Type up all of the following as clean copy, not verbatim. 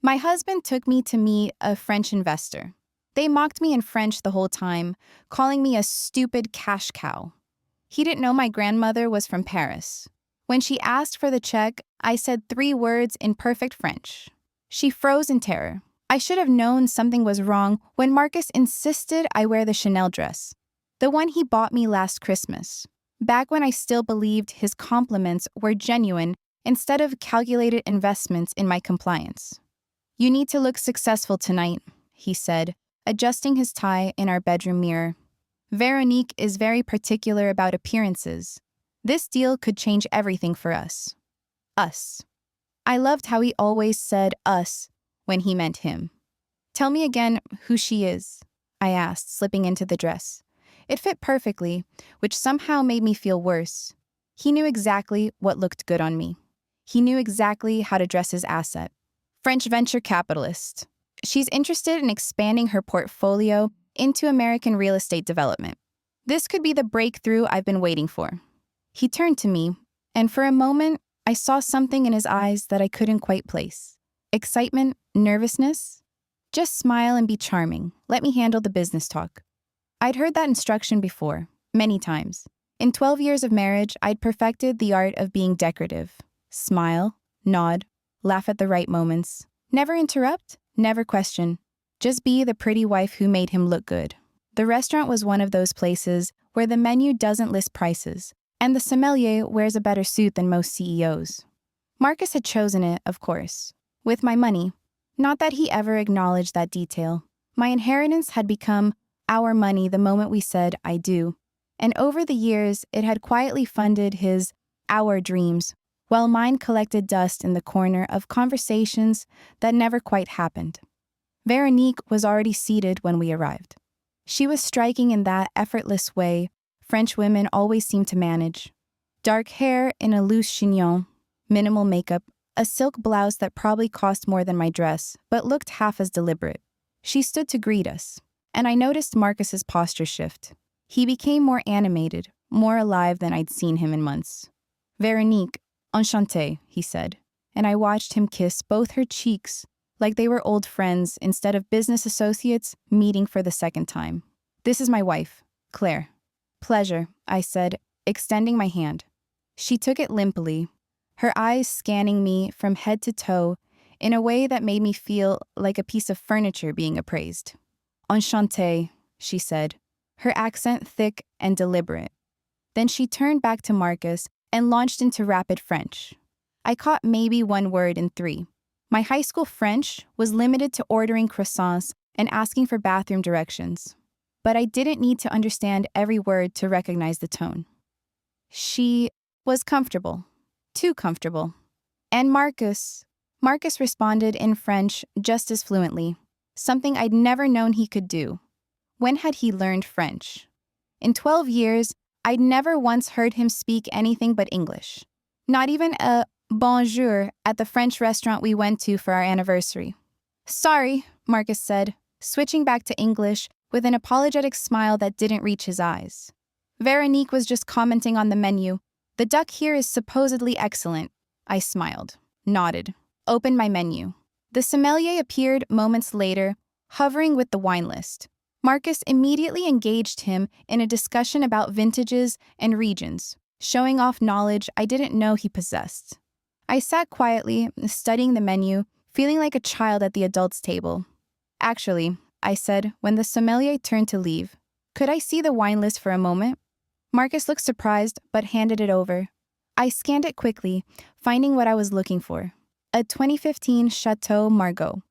My husband took me to meet a French investor. They mocked me in French the whole time, calling me a stupid cash cow. He didn't know my grandmother was from Paris. When she asked for the check, I said 3 words in perfect French. She froze in terror. I should have known something was wrong when Marcus insisted I wear the Chanel dress, the one he bought me last Christmas, back when I still believed his compliments were genuine instead of calculated investments in my compliance. "You need to look successful tonight," he said, adjusting his tie in our bedroom mirror. "Veronique is very particular about appearances. This deal could change everything for us." Us. I loved how he always said us when he meant him. "Tell me again who she is," I asked, slipping into the dress. It fit perfectly, which somehow made me feel worse. He knew exactly what looked good on me. He knew exactly how to dress his asset. French venture capitalist. She's interested in expanding her portfolio into American real estate development. This could be the breakthrough I've been waiting for. He turned to me, and for a moment, I saw something in his eyes that I couldn't quite place. Excitement, nervousness? "Just smile and be charming. Let me handle the business talk." I'd heard that instruction before, many times. In 12 years of marriage, I'd perfected the art of being decorative. Smile, nod, laugh at the right moments. Never interrupt, never question. Just be the pretty wife who made him look good. The restaurant was one of those places where the menu doesn't list prices, and the sommelier wears a better suit than most CEOs. Marcus had chosen it, of course, with my money. Not that he ever acknowledged that detail. My inheritance had become our money the moment we said, "I do." And over the years, it had quietly funded our dreams, while mine collected dust in the corner of conversations that never quite happened. Veronique was already seated when we arrived. She was striking in that effortless way French women always seem to manage. Dark hair in a loose chignon, minimal makeup, a silk blouse that probably cost more than my dress, but looked half as deliberate. She stood to greet us, and I noticed Marcus's posture shift. He became more animated, more alive than I'd seen him in months. "Veronique, enchanté," he said, and I watched him kiss both her cheeks like they were old friends instead of business associates meeting for the second time. "This is my wife, Claire." "Pleasure," I said, extending my hand. She took it limply, her eyes scanning me from head to toe in a way that made me feel like a piece of furniture being appraised. "Enchanté," she said, her accent thick and deliberate. Then she turned back to Marcus and launched into rapid French. I caught maybe 1 word in 3. My high school French was limited to ordering croissants and asking for bathroom directions. But I didn't need to understand every word to recognize the tone. She was comfortable. Too comfortable. And Marcus responded in French just as fluently, something I'd never known he could do. When had he learned French? In 12 years, I'd never once heard him speak anything but English. Not even a bonjour at the French restaurant we went to for our anniversary. "Sorry," Marcus said, switching back to English with an apologetic smile that didn't reach his eyes. "Veronique was just commenting on the menu. The duck here is supposedly excellent." I smiled, nodded, opened my menu. The sommelier appeared moments later, hovering with the wine list. Marcus immediately engaged him in a discussion about vintages and regions, showing off knowledge I didn't know he possessed. I sat quietly, studying the menu, feeling like a child at the adults' table. "Actually," I said when the sommelier turned to leave, "could I see the wine list for a moment?" Marcus looked surprised, but handed it over. I scanned it quickly, finding what I was looking for. A 2015 Chateau Margaux.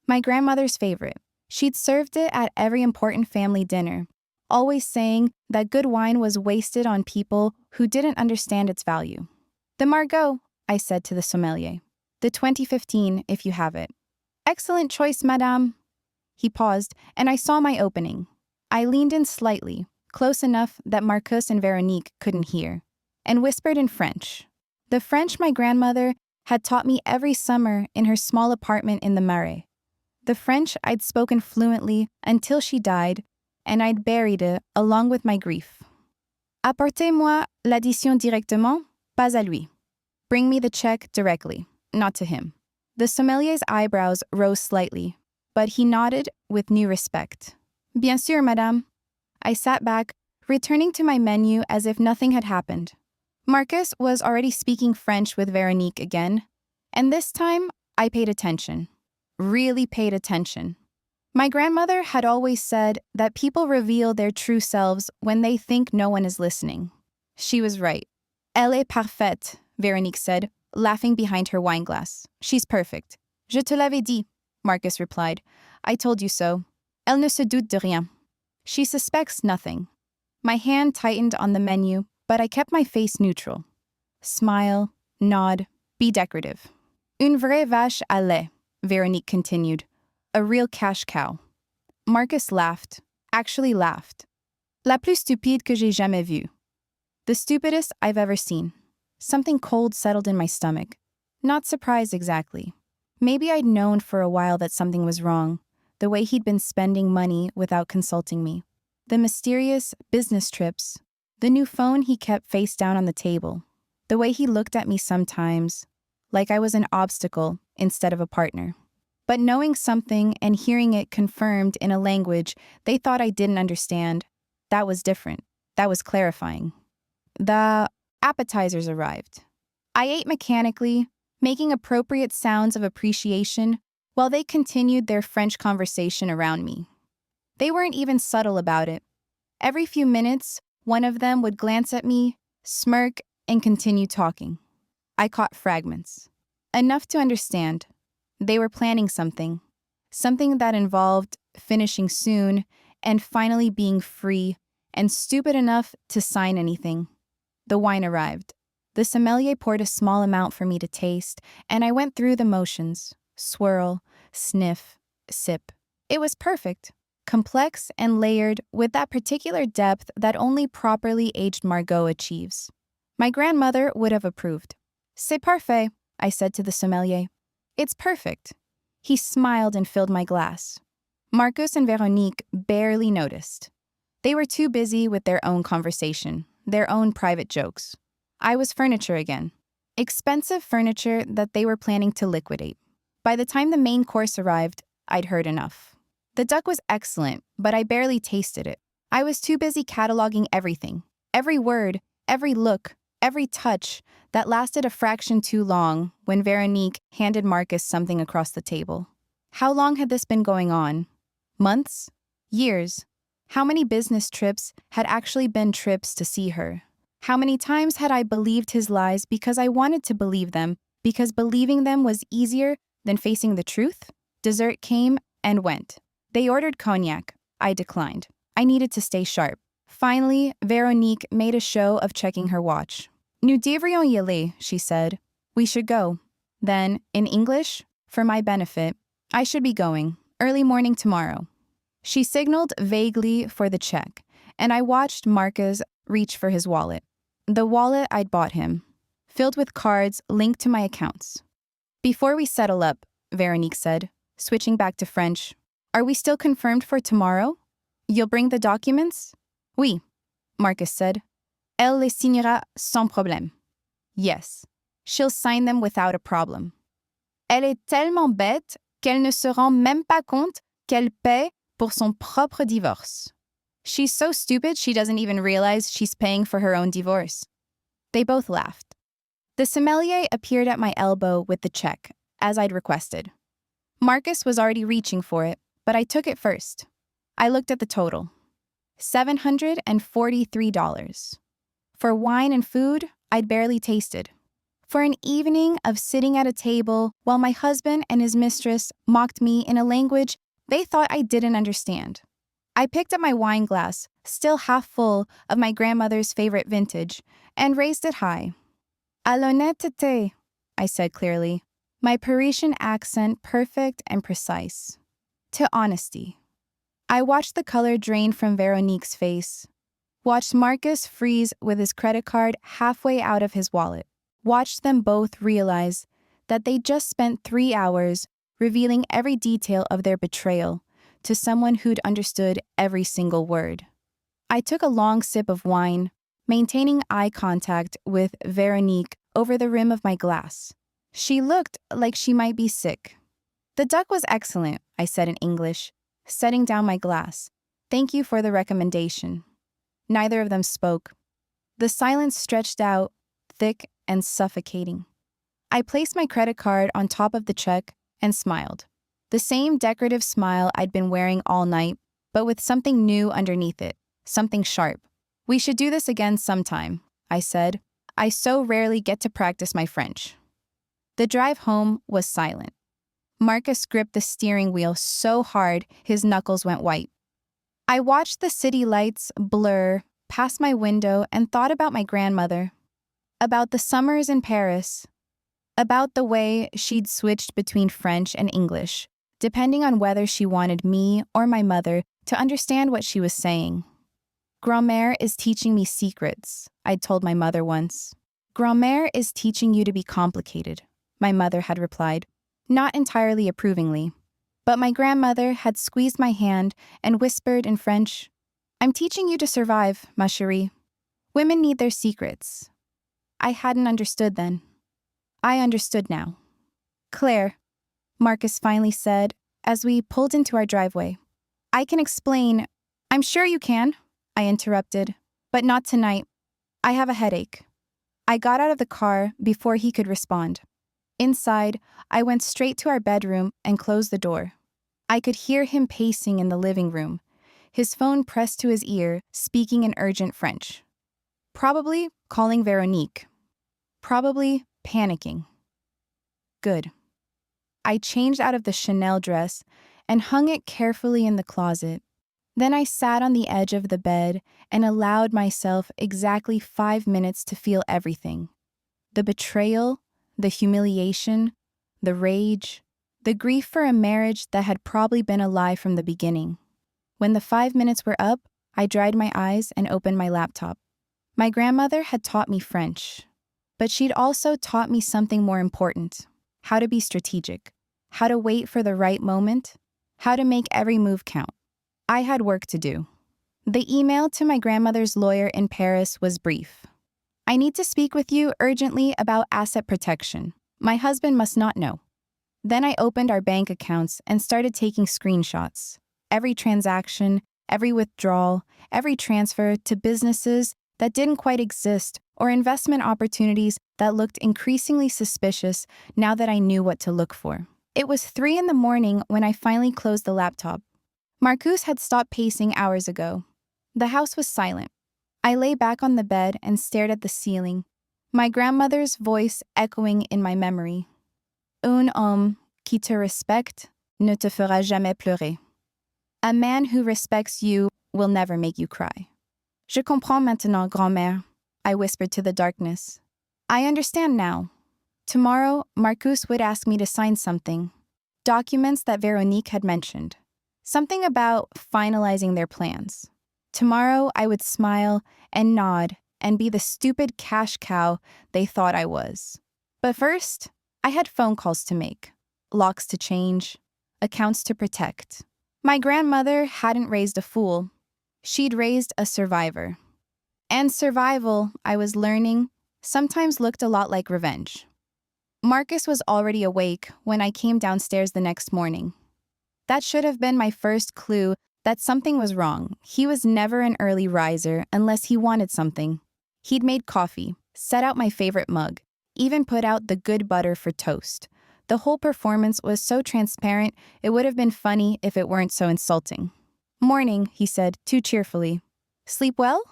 My grandmother's favorite. She'd served it at every important family dinner, always saying that good wine was wasted on people who didn't understand its value. "The Margaux," I said to the sommelier. "The 2015, if you have it." "Excellent choice, madame." He paused, and I saw my opening. I leaned in slightly, close enough that Marcus and Veronique couldn't hear, and whispered in French. The French my grandmother had taught me every summer in her small apartment in the Marais. The French I'd spoken fluently until she died, and I'd buried it along with my grief. "Apportez-moi l'addition directement, pas à lui." Bring me the check directly, not to him. The sommelier's eyebrows rose slightly, but he nodded with new respect. Bien sûr, madame. I sat back, returning to my menu as if nothing had happened. Marcus was already speaking French with Veronique again, and this time I paid attention. Really paid attention. My grandmother had always said that people reveal their true selves when they think no one is listening. She was right. Elle est parfaite, Veronique said, laughing behind her wine glass. She's perfect. Je te l'avais dit, Marcus replied. I told you so. Elle ne se doute de rien. She suspects nothing. My hand tightened on the menu, but I kept my face neutral. Smile, nod, be decorative. Une vraie vache à lait, Veronique continued. A real cash cow. Marcus laughed, actually laughed. La plus stupide que j'ai jamais vue. The stupidest I've ever seen. Something cold settled in my stomach. Not surprised exactly. Maybe I'd known for a while that something was wrong, the way he'd been spending money without consulting me. The mysterious business trips, the new phone he kept face down on the table, the way he looked at me sometimes, like I was an obstacle instead of a partner. But knowing something and hearing it confirmed in a language they thought I didn't understand, that was different. That was clarifying. The appetizers arrived. I ate mechanically, making appropriate sounds of appreciation while they continued their French conversation around me. They weren't even subtle about it. Every few minutes, one of them would glance at me, smirk, and continue talking. I caught fragments. Enough to understand. They were planning something that involved finishing soon and finally being free and stupid enough to sign anything. The wine arrived. The sommelier poured a small amount for me to taste, and I went through the motions. Swirl, sniff, sip. It was perfect, complex and layered with that particular depth that only properly aged Margot achieves. My grandmother would have approved. C'est parfait, I said to the sommelier. It's perfect. He smiled and filled my glass. Marcus and Veronique barely noticed. They were too busy with their own conversation, their own private jokes. I was furniture again. Expensive furniture that they were planning to liquidate. By the time the main course arrived, I'd heard enough. The duck was excellent, but I barely tasted it. I was too busy cataloging everything. Every word, every look, every touch that lasted a fraction too long when Veronique handed Marcus something across the table. How long had this been going on? Months? Years? How many business trips had actually been trips to see her? How many times had I believed his lies because I wanted to believe them, because believing them was easier than facing the truth? Dessert came and went. They ordered cognac. I declined. I needed to stay sharp. Finally, Veronique made a show of checking her watch. Nous devrions y aller, she said. We should go. Then, in English, for my benefit, I should be going, early morning tomorrow. She signaled vaguely for the check, and I watched Marcus reach for his wallet. The wallet I'd bought him, filled with cards linked to my accounts. Before we settle up, Veronique said, switching back to French, are we still confirmed for tomorrow? You'll bring the documents? Oui, Marcus said. Elle les signera sans problème. Yes, she'll sign them without a problem. Elle est tellement bête qu'elle ne se rend même pas compte qu'elle paie pour son propre divorce. She's so stupid she doesn't even realize she's paying for her own divorce. They both laughed. The sommelier appeared at my elbow with the check, as I'd requested. Marcus was already reaching for it, but I took it first. I looked at the total. $743. For wine and food, I'd barely tasted. For an evening of sitting at a table while my husband and his mistress mocked me in a language they thought I didn't understand. I picked up my wine glass, still half full of my grandmother's favorite vintage, and raised it high. À l'honnêteté, I said clearly, my Parisian accent perfect and precise. To honesty. I watched the color drain from Veronique's face, watched Marcus freeze with his credit card halfway out of his wallet, watched them both realize that they just spent 3 hours revealing every detail of their betrayal to someone who'd understood every single word. I took a long sip of wine, maintaining eye contact with Veronique over the rim of my glass. She looked like she might be sick. The duck was excellent, I said in English, setting down my glass. Thank you for the recommendation. Neither of them spoke. The silence stretched out, thick and suffocating. I placed my credit card on top of the check and smiled. The same decorative smile I'd been wearing all night, but with something new underneath it, something sharp. We should do this again sometime, I said. I so rarely get to practice my French. The drive home was silent. Marcus gripped the steering wheel so hard his knuckles went white. I watched the city lights blur past my window and thought about my grandmother, about the summers in Paris, about the way she'd switched between French and English, depending on whether she wanted me or my mother to understand what she was saying. Grand-mère is teaching me secrets, I'd told my mother once. Grand-mère is teaching you to be complicated, my mother had replied, not entirely approvingly. But my grandmother had squeezed my hand and whispered in French, I'm teaching you to survive, ma chérie. Women need their secrets. I hadn't understood then. I understood now. Claire, Marcus finally said as we pulled into our driveway. I can explain. I'm sure you can, I interrupted, but not tonight. I have a headache. I got out of the car before he could respond. Inside, I went straight to our bedroom and closed the door. I could hear him pacing in the living room, his phone pressed to his ear, speaking in urgent French. Probably calling Veronique. Probably panicking. Good. I changed out of the Chanel dress and hung it carefully in the closet. Then I sat on the edge of the bed and allowed myself exactly 5 minutes to feel everything. The betrayal, the humiliation, the rage, the grief for a marriage that had probably been a lie from the beginning. When the 5 minutes were up, I dried my eyes and opened my laptop. My grandmother had taught me French, but she'd also taught me something more important: how to be strategic, how to wait for the right moment, how to make every move count. I had work to do. The email to my grandmother's lawyer in Paris was brief. I need to speak with you urgently about asset protection. My husband must not know. Then I opened our bank accounts and started taking screenshots. Every transaction, every withdrawal, every transfer to businesses that didn't quite exist or investment opportunities that looked increasingly suspicious now that I knew what to look for. It was 3 a.m. when I finally closed the laptop. Marcus had stopped pacing hours ago. The house was silent. I lay back on the bed and stared at the ceiling, my grandmother's voice echoing in my memory. Un homme qui te respecte ne te fera jamais pleurer. A man who respects you will never make you cry. Je comprends maintenant, grand-mère, I whispered to the darkness. I understand now. Tomorrow, Marcus would ask me to sign something. Documents that Veronique had mentioned. Something about finalizing their plans. Tomorrow, I would smile and nod and be the stupid cash cow they thought I was. But first, I had phone calls to make, locks to change, accounts to protect. My grandmother hadn't raised a fool. She'd raised a survivor. And survival, I was learning, sometimes looked a lot like revenge. Marcus was already awake when I came downstairs the next morning. That should have been my first clue that something was wrong. He was never an early riser unless he wanted something. He'd made coffee, set out my favorite mug, even put out the good butter for toast. The whole performance was so transparent, it would have been funny if it weren't so insulting. Morning, he said, too cheerfully. Sleep well?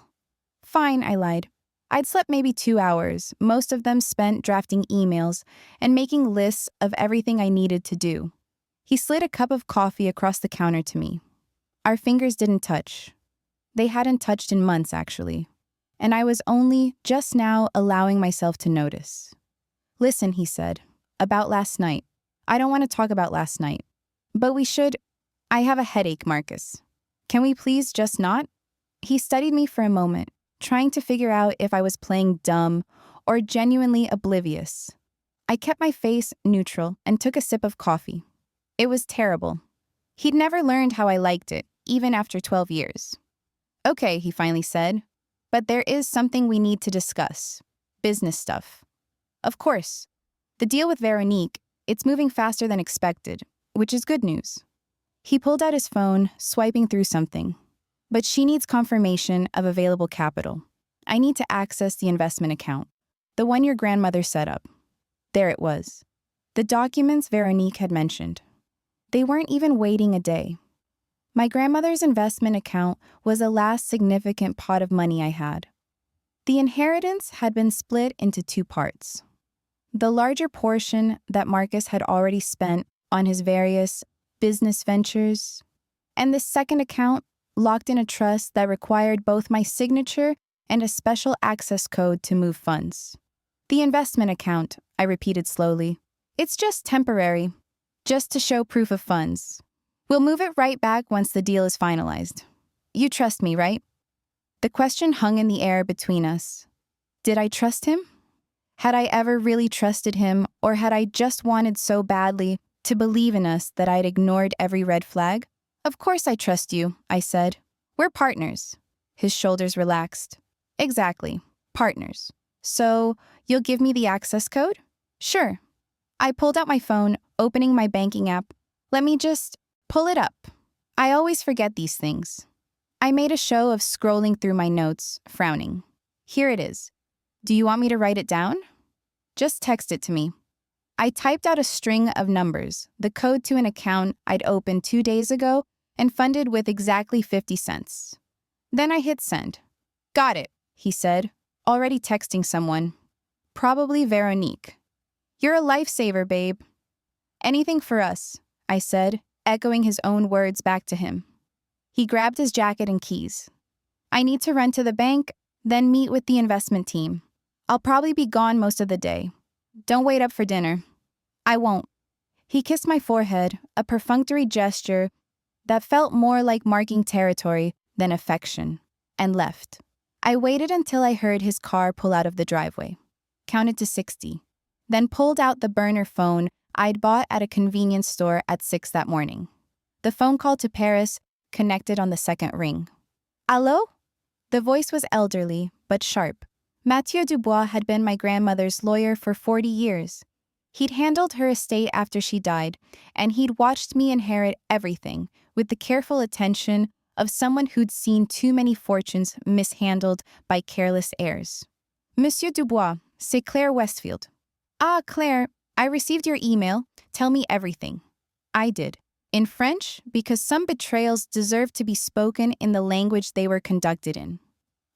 Fine, I lied. I'd slept maybe 2 hours, most of them spent drafting emails and making lists of everything I needed to do. He slid a cup of coffee across the counter to me. Our fingers didn't touch. They hadn't touched in months, actually. And I was only just now allowing myself to notice. Listen, he said, about last night. I don't want to talk about last night. But we should. I have a headache, Marcus. Can we please just not? He studied me for a moment, trying to figure out if I was playing dumb or genuinely oblivious. I kept my face neutral and took a sip of coffee. It was terrible. He'd never learned how I liked it, even after 12 years. Okay, he finally said, but there is something we need to discuss. Business stuff. Of course. The deal with Veronique, it's moving faster than expected, which is good news. He pulled out his phone, swiping through something. But she needs confirmation of available capital. I need to access the investment account, the one your grandmother set up. There it was. The documents Veronique had mentioned. They weren't even waiting a day. My grandmother's investment account was the last significant pot of money I had. The inheritance had been split into two parts. The larger portion that Marcus had already spent on his various business ventures, and the second account locked in a trust that required both my signature and a special access code to move funds. The investment account, I repeated slowly. It's just temporary, just to show proof of funds. We'll move it right back once the deal is finalized. You trust me, right? The question hung in the air between us. Did I trust him? Had I ever really trusted him, or had I just wanted so badly to believe in us that I'd ignored every red flag? Of course I trust you, I said. We're partners. His shoulders relaxed. Exactly, partners. So, you'll give me the access code? Sure. I pulled out my phone, opening my banking app. Let me just pull it up. I always forget these things. I made a show of scrolling through my notes, frowning. Here it is. Do you want me to write it down? Just text it to me. I typed out a string of numbers, the code to an account I'd opened 2 days ago and funded with exactly 50 cents. Then I hit send. Got it, he said, already texting someone. Probably Veronique. You're a lifesaver, babe. Anything for us, I said, echoing his own words back to him. He grabbed his jacket and keys. I need to run to the bank, then meet with the investment team. I'll probably be gone most of the day. Don't wait up for dinner. I won't. He kissed my forehead, a perfunctory gesture that felt more like marking territory than affection, and left. I waited until I heard his car pull out of the driveway, counted to 60, then pulled out the burner phone I'd bought at a convenience store at 6 that morning. The phone call to Paris connected on the second ring. Allô? The voice was elderly, but sharp. Mathieu Dubois had been my grandmother's lawyer for 40 years. He'd handled her estate after she died, and he'd watched me inherit everything with the careful attention of someone who'd seen too many fortunes mishandled by careless heirs. Monsieur Dubois, c'est Claire Westfield. Ah, Claire, I received your email. Tell me everything. I did. In French, because some betrayals deserve to be spoken in the language they were conducted in.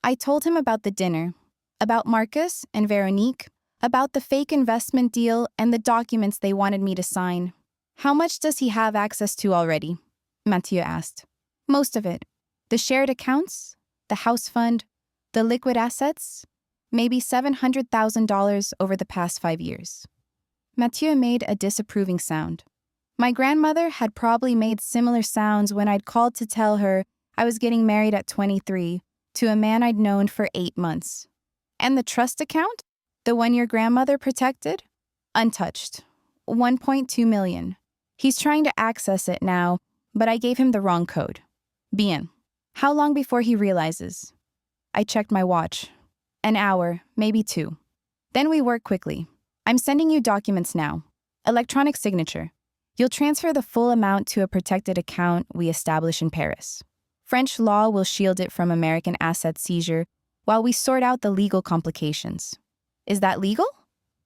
I told him about the dinner, about Marcus and Veronique, about the fake investment deal and the documents they wanted me to sign. How much does he have access to already? Mathieu asked. Most of it. The shared accounts, the house fund, the liquid assets, maybe $700,000 over the past 5 years. Mathieu made a disapproving sound. My grandmother had probably made similar sounds when I'd called to tell her I was getting married at 23 to a man I'd known for 8 months. And the trust account? The one your grandmother protected? Untouched. 1.2 million. He's trying to access it now, but I gave him the wrong code. Bien. How long before he realizes? I checked my watch. An hour, maybe 2. Then we work quickly. I'm sending you documents now. Electronic signature. You'll transfer the full amount to a protected account we establish in Paris. French law will shield it from American asset seizure while we sort out the legal complications. Is that legal?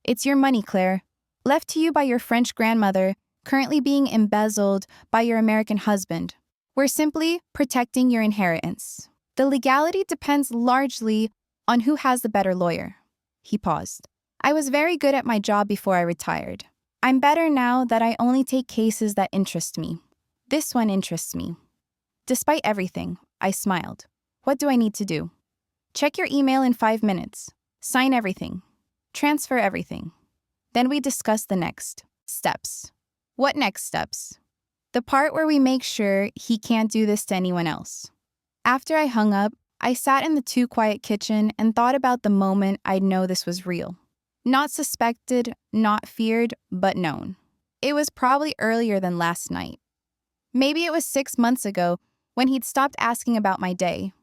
It's your money, Claire. Left to you by your French grandmother, currently being embezzled by your American husband. We're simply protecting your inheritance. The legality depends largely on who has the better lawyer. He paused. I was very good at my job before I retired. I'm better now that I only take cases that interest me. This one interests me. Despite everything, I smiled. What do I need to do? Check your email in 5 minutes. Sign everything. Transfer everything. Then we discuss the next steps. What next steps? The part where we make sure he can't do this to anyone else. After I hung up, I sat in the too quiet kitchen and thought about the moment I'd know this was real. Not suspected, not feared, but known. It was probably earlier than last night. Maybe it was 6 months ago when he'd stopped asking about my day.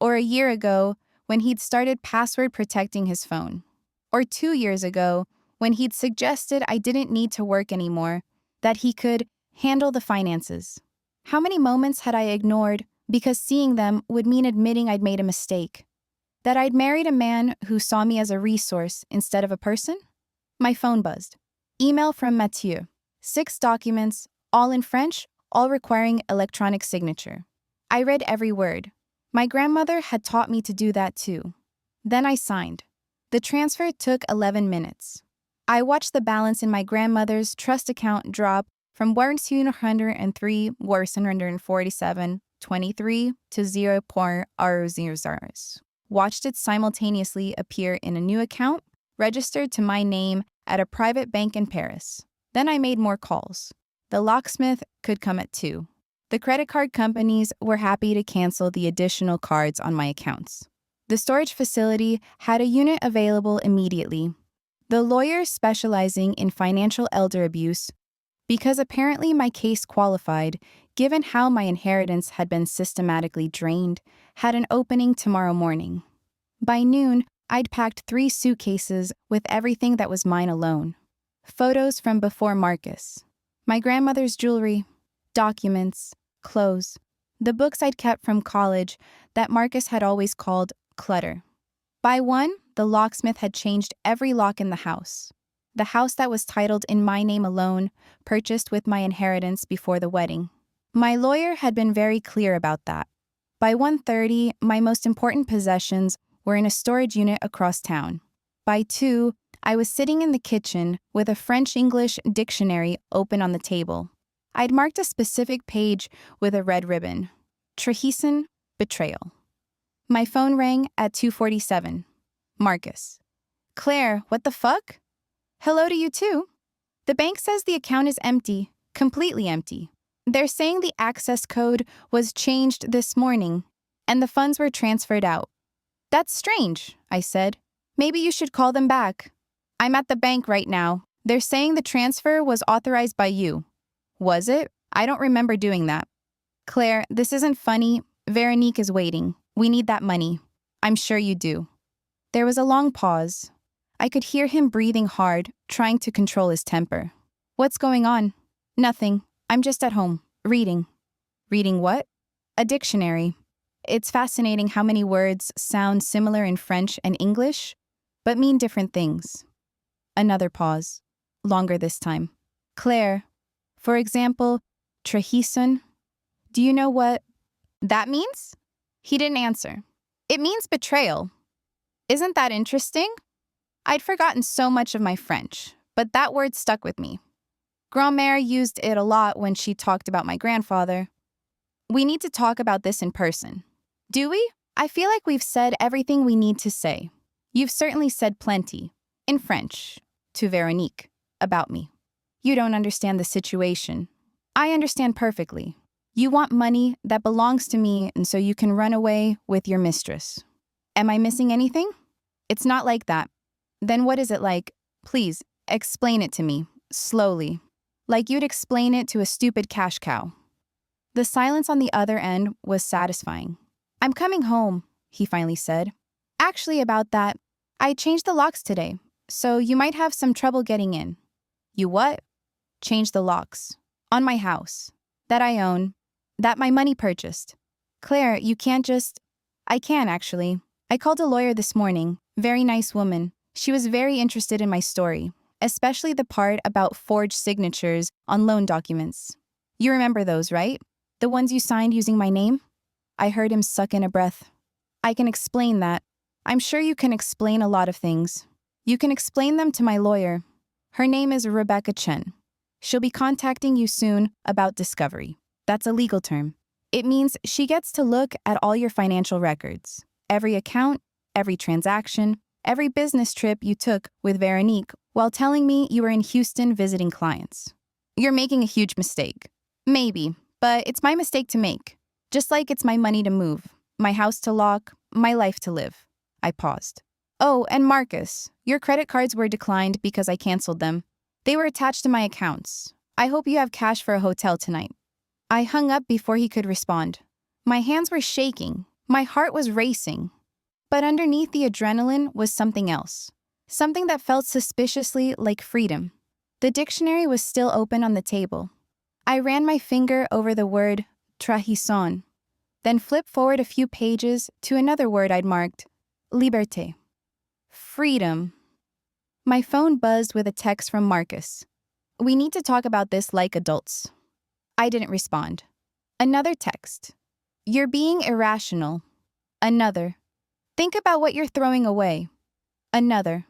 Or a year ago when he'd started password protecting his phone. Or 2 years ago when he'd suggested I didn't need to work anymore, that he could handle the finances. How many moments had I ignored because seeing them would mean admitting I'd made a mistake? That I'd married a man who saw me as a resource instead of a person? My phone buzzed. Email from Mathieu. 6 documents, all in French, all requiring electronic signature. I read every word. My grandmother had taught me to do that too. Then I signed. The transfer took 11 minutes. I watched the balance in my grandmother's trust account drop from 147.23 to 0.00. Watched it simultaneously appear in a new account registered to my name at a private bank in Paris. Then I made more calls. The locksmith could come at 2. The credit card companies were happy to cancel the additional cards on my accounts. The storage facility had a unit available immediately. The lawyer specializing in financial elder abuse, because apparently my case qualified, given how my inheritance had been systematically drained, had an opening tomorrow morning. By noon, I'd packed 3 suitcases with everything that was mine alone. Photos from before Marcus. My grandmother's jewelry, documents, clothes, the books I'd kept from college that Marcus had always called clutter. By 1, the locksmith had changed every lock in the house that was titled in my name alone, purchased with my inheritance before the wedding. My lawyer had been very clear about that. By 1:30, my most important possessions were in a storage unit across town. By 2, I was sitting in the kitchen with a French-English dictionary open on the table. I'd marked a specific page with a red ribbon. Trahison, betrayal. My phone rang at 2:47. Marcus. Claire, what the fuck? Hello to you too. The bank says the account is empty, completely empty. They're saying the access code was changed this morning, and the funds were transferred out. That's strange, I said. Maybe you should call them back. I'm at the bank right now. They're saying the transfer was authorized by you. Was it? I don't remember doing that. Claire, this isn't funny. Veronique is waiting. We need that money. I'm sure you do. There was a long pause. I could hear him breathing hard, trying to control his temper. What's going on? Nothing. I'm just at home, reading. Reading what? A dictionary. It's fascinating how many words sound similar in French and English, but mean different things. Another pause. Longer this time. Claire, for example, trahison. Do you know what that means? He didn't answer. It means betrayal. Isn't that interesting? I'd forgotten so much of my French, but that word stuck with me. Grand-mère used it a lot when she talked about my grandfather. We need to talk about this in person. Do we? I feel like we've said everything we need to say. You've certainly said plenty, in French, to Veronique, about me. You don't understand the situation. I understand perfectly. You want money that belongs to me and so you can run away with your mistress. Am I missing anything? It's not like that. Then what is it like? Please, explain it to me, slowly. Like you'd explain it to a stupid cash cow. The silence on the other end was satisfying. I'm coming home, he finally said. Actually, about that, I changed the locks today, so you might have some trouble getting in. You what? Changed the locks. On my house. That I own. That my money purchased. Claire, you can't just... I can, actually. I called a lawyer this morning. Very nice woman. She was very interested in my story, especially the part about forged signatures on loan documents. You remember those, right? The ones you signed using my name? I heard him suck in a breath. I can explain that. I'm sure you can explain a lot of things. You can explain them to my lawyer. Her name is Rebecca Chen. She'll be contacting you soon about discovery. That's a legal term. It means she gets to look at all your financial records. Every account, every transaction, every business trip you took with Veronique while telling me you were in Houston visiting clients. You're making a huge mistake. Maybe, but it's my mistake to make. Just like it's my money to move, my house to lock, my life to live. I paused. Oh, and Marcus, your credit cards were declined because I canceled them. They were attached to my accounts. I hope you have cash for a hotel tonight. I hung up before he could respond. My hands were shaking. My heart was racing. But underneath the adrenaline was something else. Something that felt suspiciously like freedom. The dictionary was still open on the table. I ran my finger over the word trahison, then flipped forward a few pages to another word I'd marked, liberté. Freedom. My phone buzzed with a text from Marcus. We need to talk about this like adults. I didn't respond. Another text. You're being irrational. Another. Think about what you're throwing away. Another.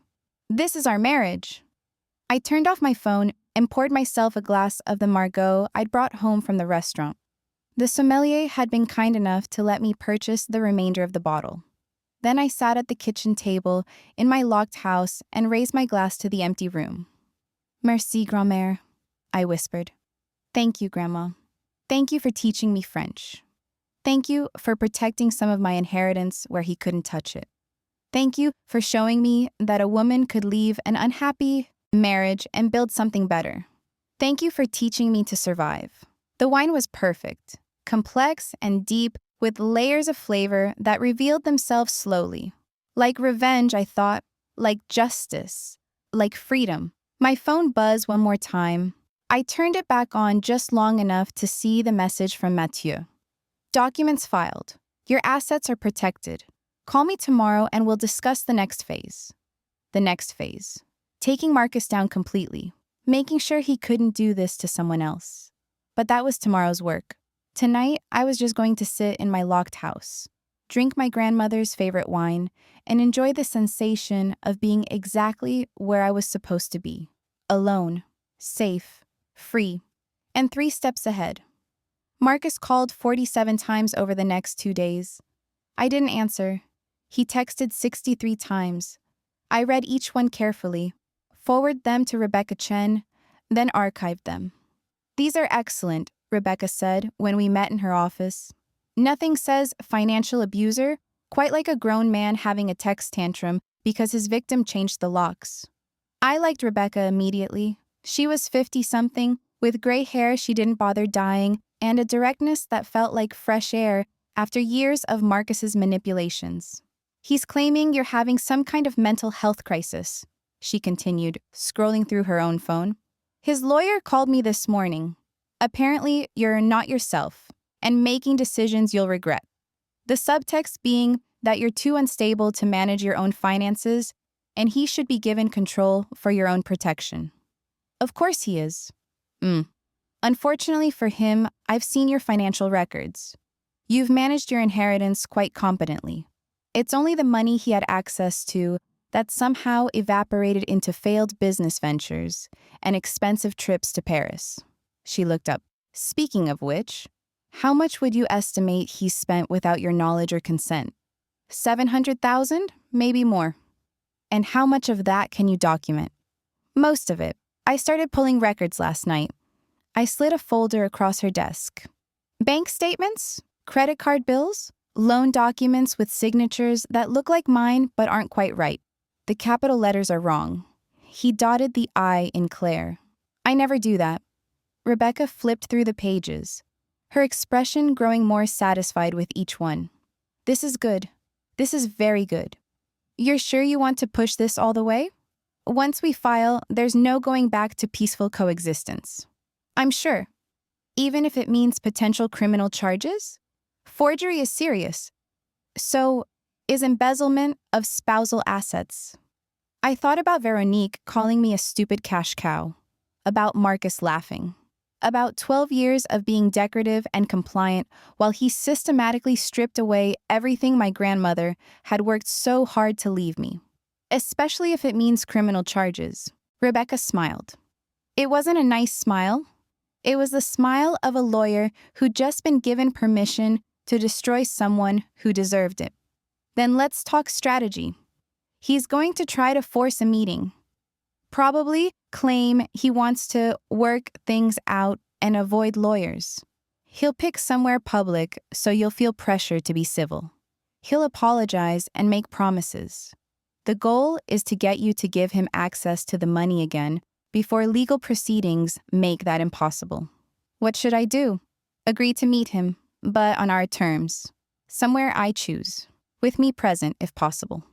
This is our marriage. I turned off my phone and poured myself a glass of the Margot I'd brought home from the restaurant. The sommelier had been kind enough to let me purchase the remainder of the bottle. Then I sat at the kitchen table in my locked house and raised my glass to the empty room. Merci, grand-mère, I whispered. Thank you, Grandma. Thank you for teaching me French. Thank you for protecting some of my inheritance where he couldn't touch it. Thank you for showing me that a woman could leave an unhappy marriage and build something better. Thank you for teaching me to survive. The wine was perfect, complex and deep, with layers of flavor that revealed themselves slowly. Like revenge, I thought, like justice, like freedom. My phone buzzed one more time. I turned it back on just long enough to see the message from Mathieu. Documents filed. Your assets are protected. Call me tomorrow and we'll discuss the next phase. The next phase. Taking Marcus down completely. Making sure he couldn't do this to someone else. But that was tomorrow's work. Tonight, I was just going to sit in my locked house, drink my grandmother's favorite wine, and enjoy the sensation of being exactly where I was supposed to be. Alone, safe, free, and 3 steps ahead. Marcus called 47 times over the next 2 days. I didn't answer. He texted 63 times. I read each one carefully, forwarded them to Rebecca Chen, then archived them. These are excellent, Rebecca said when we met in her office. Nothing says financial abuser quite like a grown man having a text tantrum because his victim changed the locks. I liked Rebecca immediately. She was 50-something, with gray hair she didn't bother dyeing, and a directness that felt like fresh air after years of Marcus's manipulations. He's claiming you're having some kind of mental health crisis, she continued, scrolling through her own phone. His lawyer called me this morning. Apparently, you're not yourself and making decisions you'll regret. The subtext being that you're too unstable to manage your own finances and he should be given control for your own protection. Of course he is. Unfortunately for him, I've seen your financial records. You've managed your inheritance quite competently. It's only the money he had access to that somehow evaporated into failed business ventures and expensive trips to Paris. She looked up. Speaking of which, how much would you estimate he spent without your knowledge or consent? 700,000? Maybe more. And how much of that can you document? Most of it. I started pulling records last night. I slid a folder across her desk. Bank statements? Credit card bills? Loan documents with signatures that look like mine but aren't quite right. The capital letters are wrong. He dotted the I in Claire. I never do that. Rebecca flipped through the pages, her expression growing more satisfied with each one. This is good. This is very good. You're sure you want to push this all the way? Once we file, there's no going back to peaceful coexistence. I'm sure. Even if it means potential criminal charges? Forgery is serious. So, is embezzlement of spousal assets. I thought about Veronique calling me a stupid cash cow, about Marcus laughing, about 12 years of being decorative and compliant while he systematically stripped away everything my grandmother had worked so hard to leave me, especially if it means criminal charges. Rebecca smiled. It wasn't a nice smile. It was the smile of a lawyer who'd just been given permission to destroy someone who deserved it. Then let's talk strategy. He's going to try to force a meeting. Probably claim he wants to work things out and avoid lawyers. He'll pick somewhere public so you'll feel pressure to be civil. He'll apologize and make promises. The goal is to get you to give him access to the money again before legal proceedings make that impossible. What should I do? Agree to meet him, but on our terms. Somewhere I choose. With me present, if possible.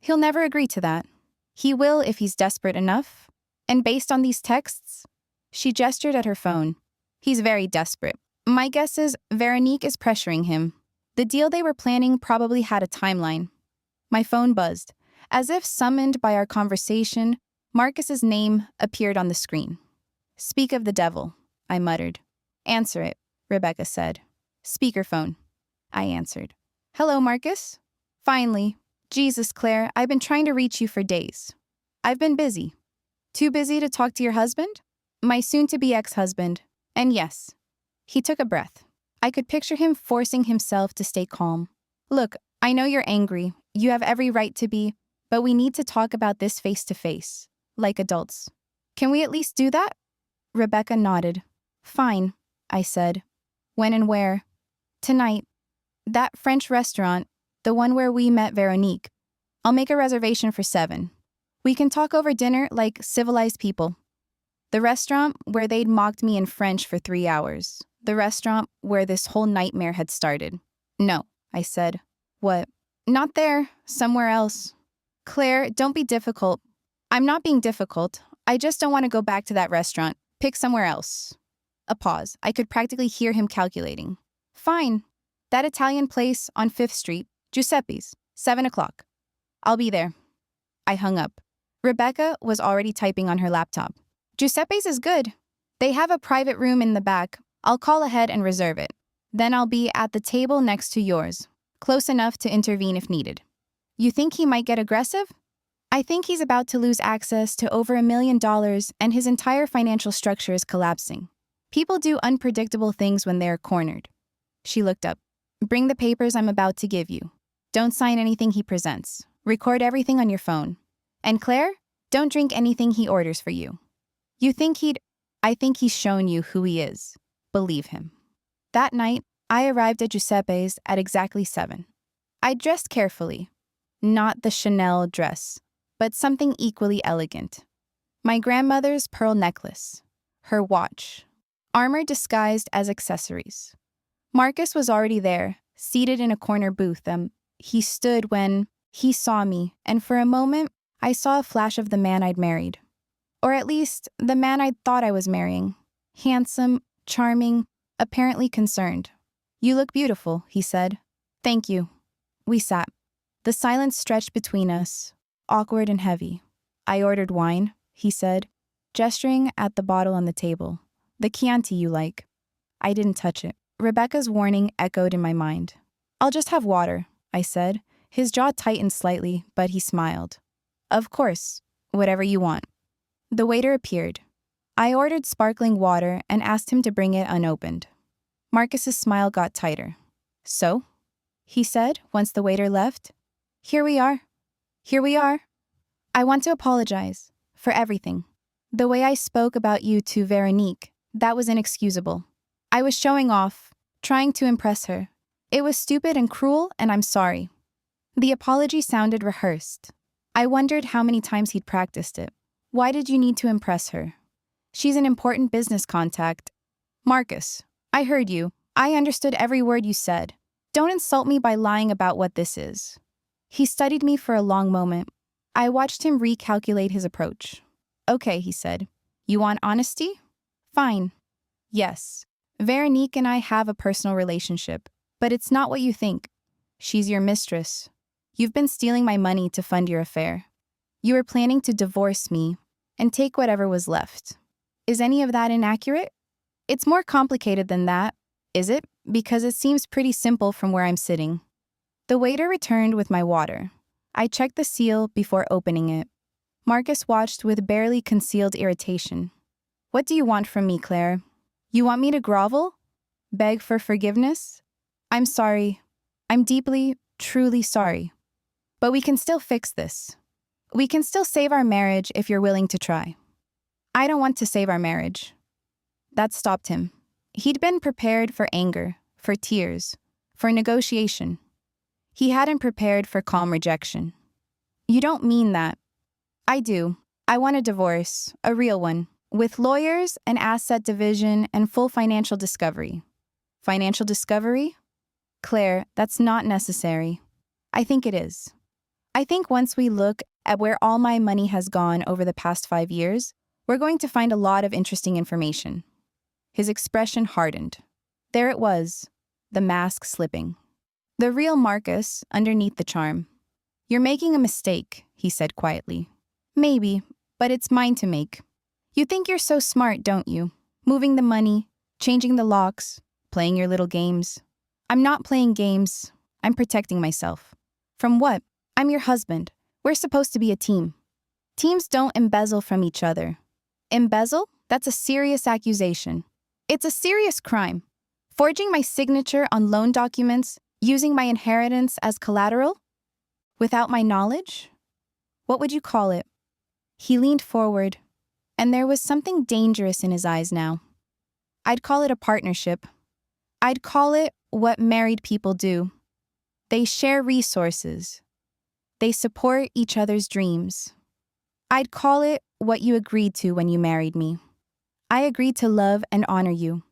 He'll never agree to that. He will if he's desperate enough. And based on these texts, she gestured at her phone. He's very desperate. My guess is Veronique is pressuring him. The deal they were planning probably had a timeline. My phone buzzed. As if summoned by our conversation, Marcus's name appeared on the screen. Speak of the devil, I muttered. Answer it, Rebecca said. Speakerphone, I answered. Hello, Marcus? Finally. Jesus, Claire, I've been trying to reach you for days. I've been busy. Too busy to talk to your husband? My soon-to-be ex-husband. And yes. He took a breath. I could picture him forcing himself to stay calm. Look, I know you're angry. You have every right to be, but we need to talk about this face-to-face, like adults. Can we at least do that? Rebecca nodded. Fine, I said. When and where? Tonight. That French restaurant, the one where we met Veronique. I'll make a reservation for 7. We can talk over dinner like civilized people. The restaurant where they'd mocked me in French for 3 hours. The restaurant where this whole nightmare had started. No, I said. What? Not there, somewhere else. Claire, don't be difficult. I'm not being difficult. I just don't want to go back to that restaurant. Pick somewhere else. A pause. I could practically hear him calculating. Fine. That Italian place on 5th Street, Giuseppe's, 7 o'clock. I'll be there. I hung up. Rebecca was already typing on her laptop. Giuseppe's is good. They have a private room in the back. I'll call ahead and reserve it. Then I'll be at the table next to yours, close enough to intervene if needed. You think he might get aggressive? I think he's about to lose access to over $1 million and his entire financial structure is collapsing. People do unpredictable things when they're cornered. She looked up. Bring the papers I'm about to give you. Don't sign anything he presents. Record everything on your phone. And Claire, don't drink anything he orders for you. I think he's shown you who he is. Believe him. That night, I arrived at Giuseppe's at exactly 7. I dressed carefully. Not the Chanel dress, but something equally elegant. My grandmother's pearl necklace, her watch, armor disguised as accessories. Marcus was already there, seated in a corner booth. He stood when he saw me, and for a moment, I saw a flash of the man I'd married. Or at least, the man I'd thought I was marrying. Handsome, charming, apparently concerned. You look beautiful, he said. Thank you. We sat. The silence stretched between us, awkward and heavy. I ordered wine, he said, gesturing at the bottle on the table. The Chianti you like. I didn't touch it. Rebecca's warning echoed in my mind. I'll just have water, I said. His jaw tightened slightly, but he smiled. Of course, whatever you want. The waiter appeared. I ordered sparkling water and asked him to bring it unopened. Marcus's smile got tighter. So? He said, once the waiter left. Here we are. I want to apologize for everything. The way I spoke about you to Veronique, that was inexcusable. I was showing off, trying to impress her. It was stupid and cruel, and I'm sorry. The apology sounded rehearsed. I wondered how many times he'd practiced it. Why did you need to impress her? She's an important business contact. Marcus, I heard you. I understood every word you said. Don't insult me by lying about what this is. He studied me for a long moment. I watched him recalculate his approach. Okay, he said. You want honesty? Fine. Yes. Veronique and I have a personal relationship, but it's not what you think. She's your mistress. You've been stealing my money to fund your affair. You were planning to divorce me and take whatever was left. Is any of that inaccurate? It's more complicated than that, is it? Because it seems pretty simple from where I'm sitting. The waiter returned with my water. I checked the seal before opening it. Marcus watched with barely concealed irritation. What do you want from me, Claire? You want me to grovel? Beg for forgiveness? I'm sorry. I'm deeply, truly sorry. But we can still fix this. We can still save our marriage if you're willing to try. I don't want to save our marriage. That stopped him. He'd been prepared for anger, for tears, for negotiation. He hadn't prepared for calm rejection. You don't mean that. I do. I want a divorce, a real one, with lawyers and asset division and full financial discovery. Financial discovery? Claire, that's not necessary. I think it is. I think once we look at where all my money has gone over the past 5 years, we're going to find a lot of interesting information. His expression hardened. There it was, the mask slipping. The real Marcus underneath the charm. You're making a mistake, he said quietly. Maybe, but it's mine to make. You think you're so smart, don't you? Moving the money, changing the locks, playing your little games. I'm not playing games. I'm protecting myself. From what? I'm your husband. We're supposed to be a team. Teams don't embezzle from each other. Embezzle? That's a serious accusation. It's a serious crime. Forging my signature on loan documents, using my inheritance as collateral? Without my knowledge? What would you call it? He leaned forward, and there was something dangerous in his eyes now. I'd call it a partnership. I'd call it what married people do. They share resources. They support each other's dreams. I'd call it what you agreed to when you married me. I agreed to love and honor you,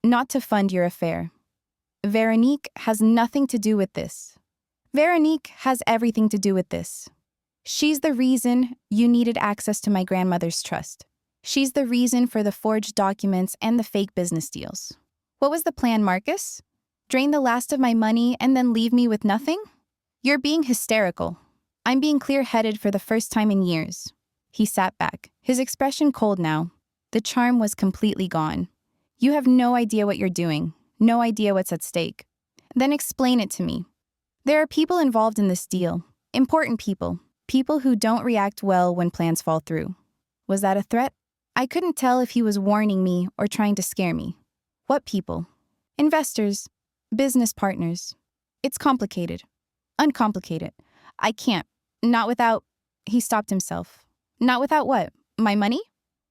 not to fund your affair. Veronique has nothing to do with this. Veronique has everything to do with this. She's the reason you needed access to my grandmother's trust. She's the reason for the forged documents and the fake business deals. What was the plan, Marcus? Drain the last of my money and then leave me with nothing? You're being hysterical. I'm being clear-headed for the first time in years. He sat back, his expression cold now. The charm was completely gone. You have no idea what you're doing, no idea what's at stake. Then explain it to me. There are people involved in this deal, important people, people who don't react well when plans fall through. Was that a threat? I couldn't tell if he was warning me or trying to scare me. What people? Investors, business partners. It's complicated. Uncomplicated. I can't. Not without... He stopped himself. Not without what? My money?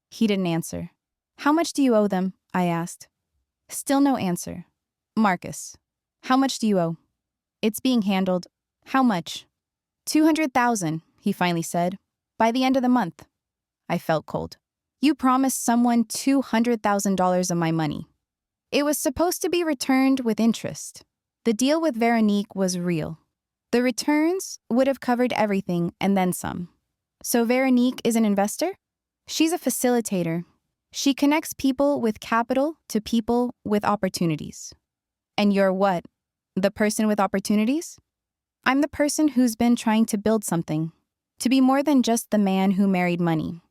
He didn't answer. How much do you owe them? I asked. Still no answer. Marcus, how much do you owe? It's being handled. How much? 200,000, he finally said. By the end of the month. I felt cold. You promised someone $200,000 of my money. It was supposed to be returned with interest. The deal with Veronique was real. The returns would have covered everything and then some. So Veronique is an investor? She's a facilitator. She connects people with capital to people with opportunities. And you're what? The person with opportunities? I'm the person who's been trying to build something, to be more than just the man who married money.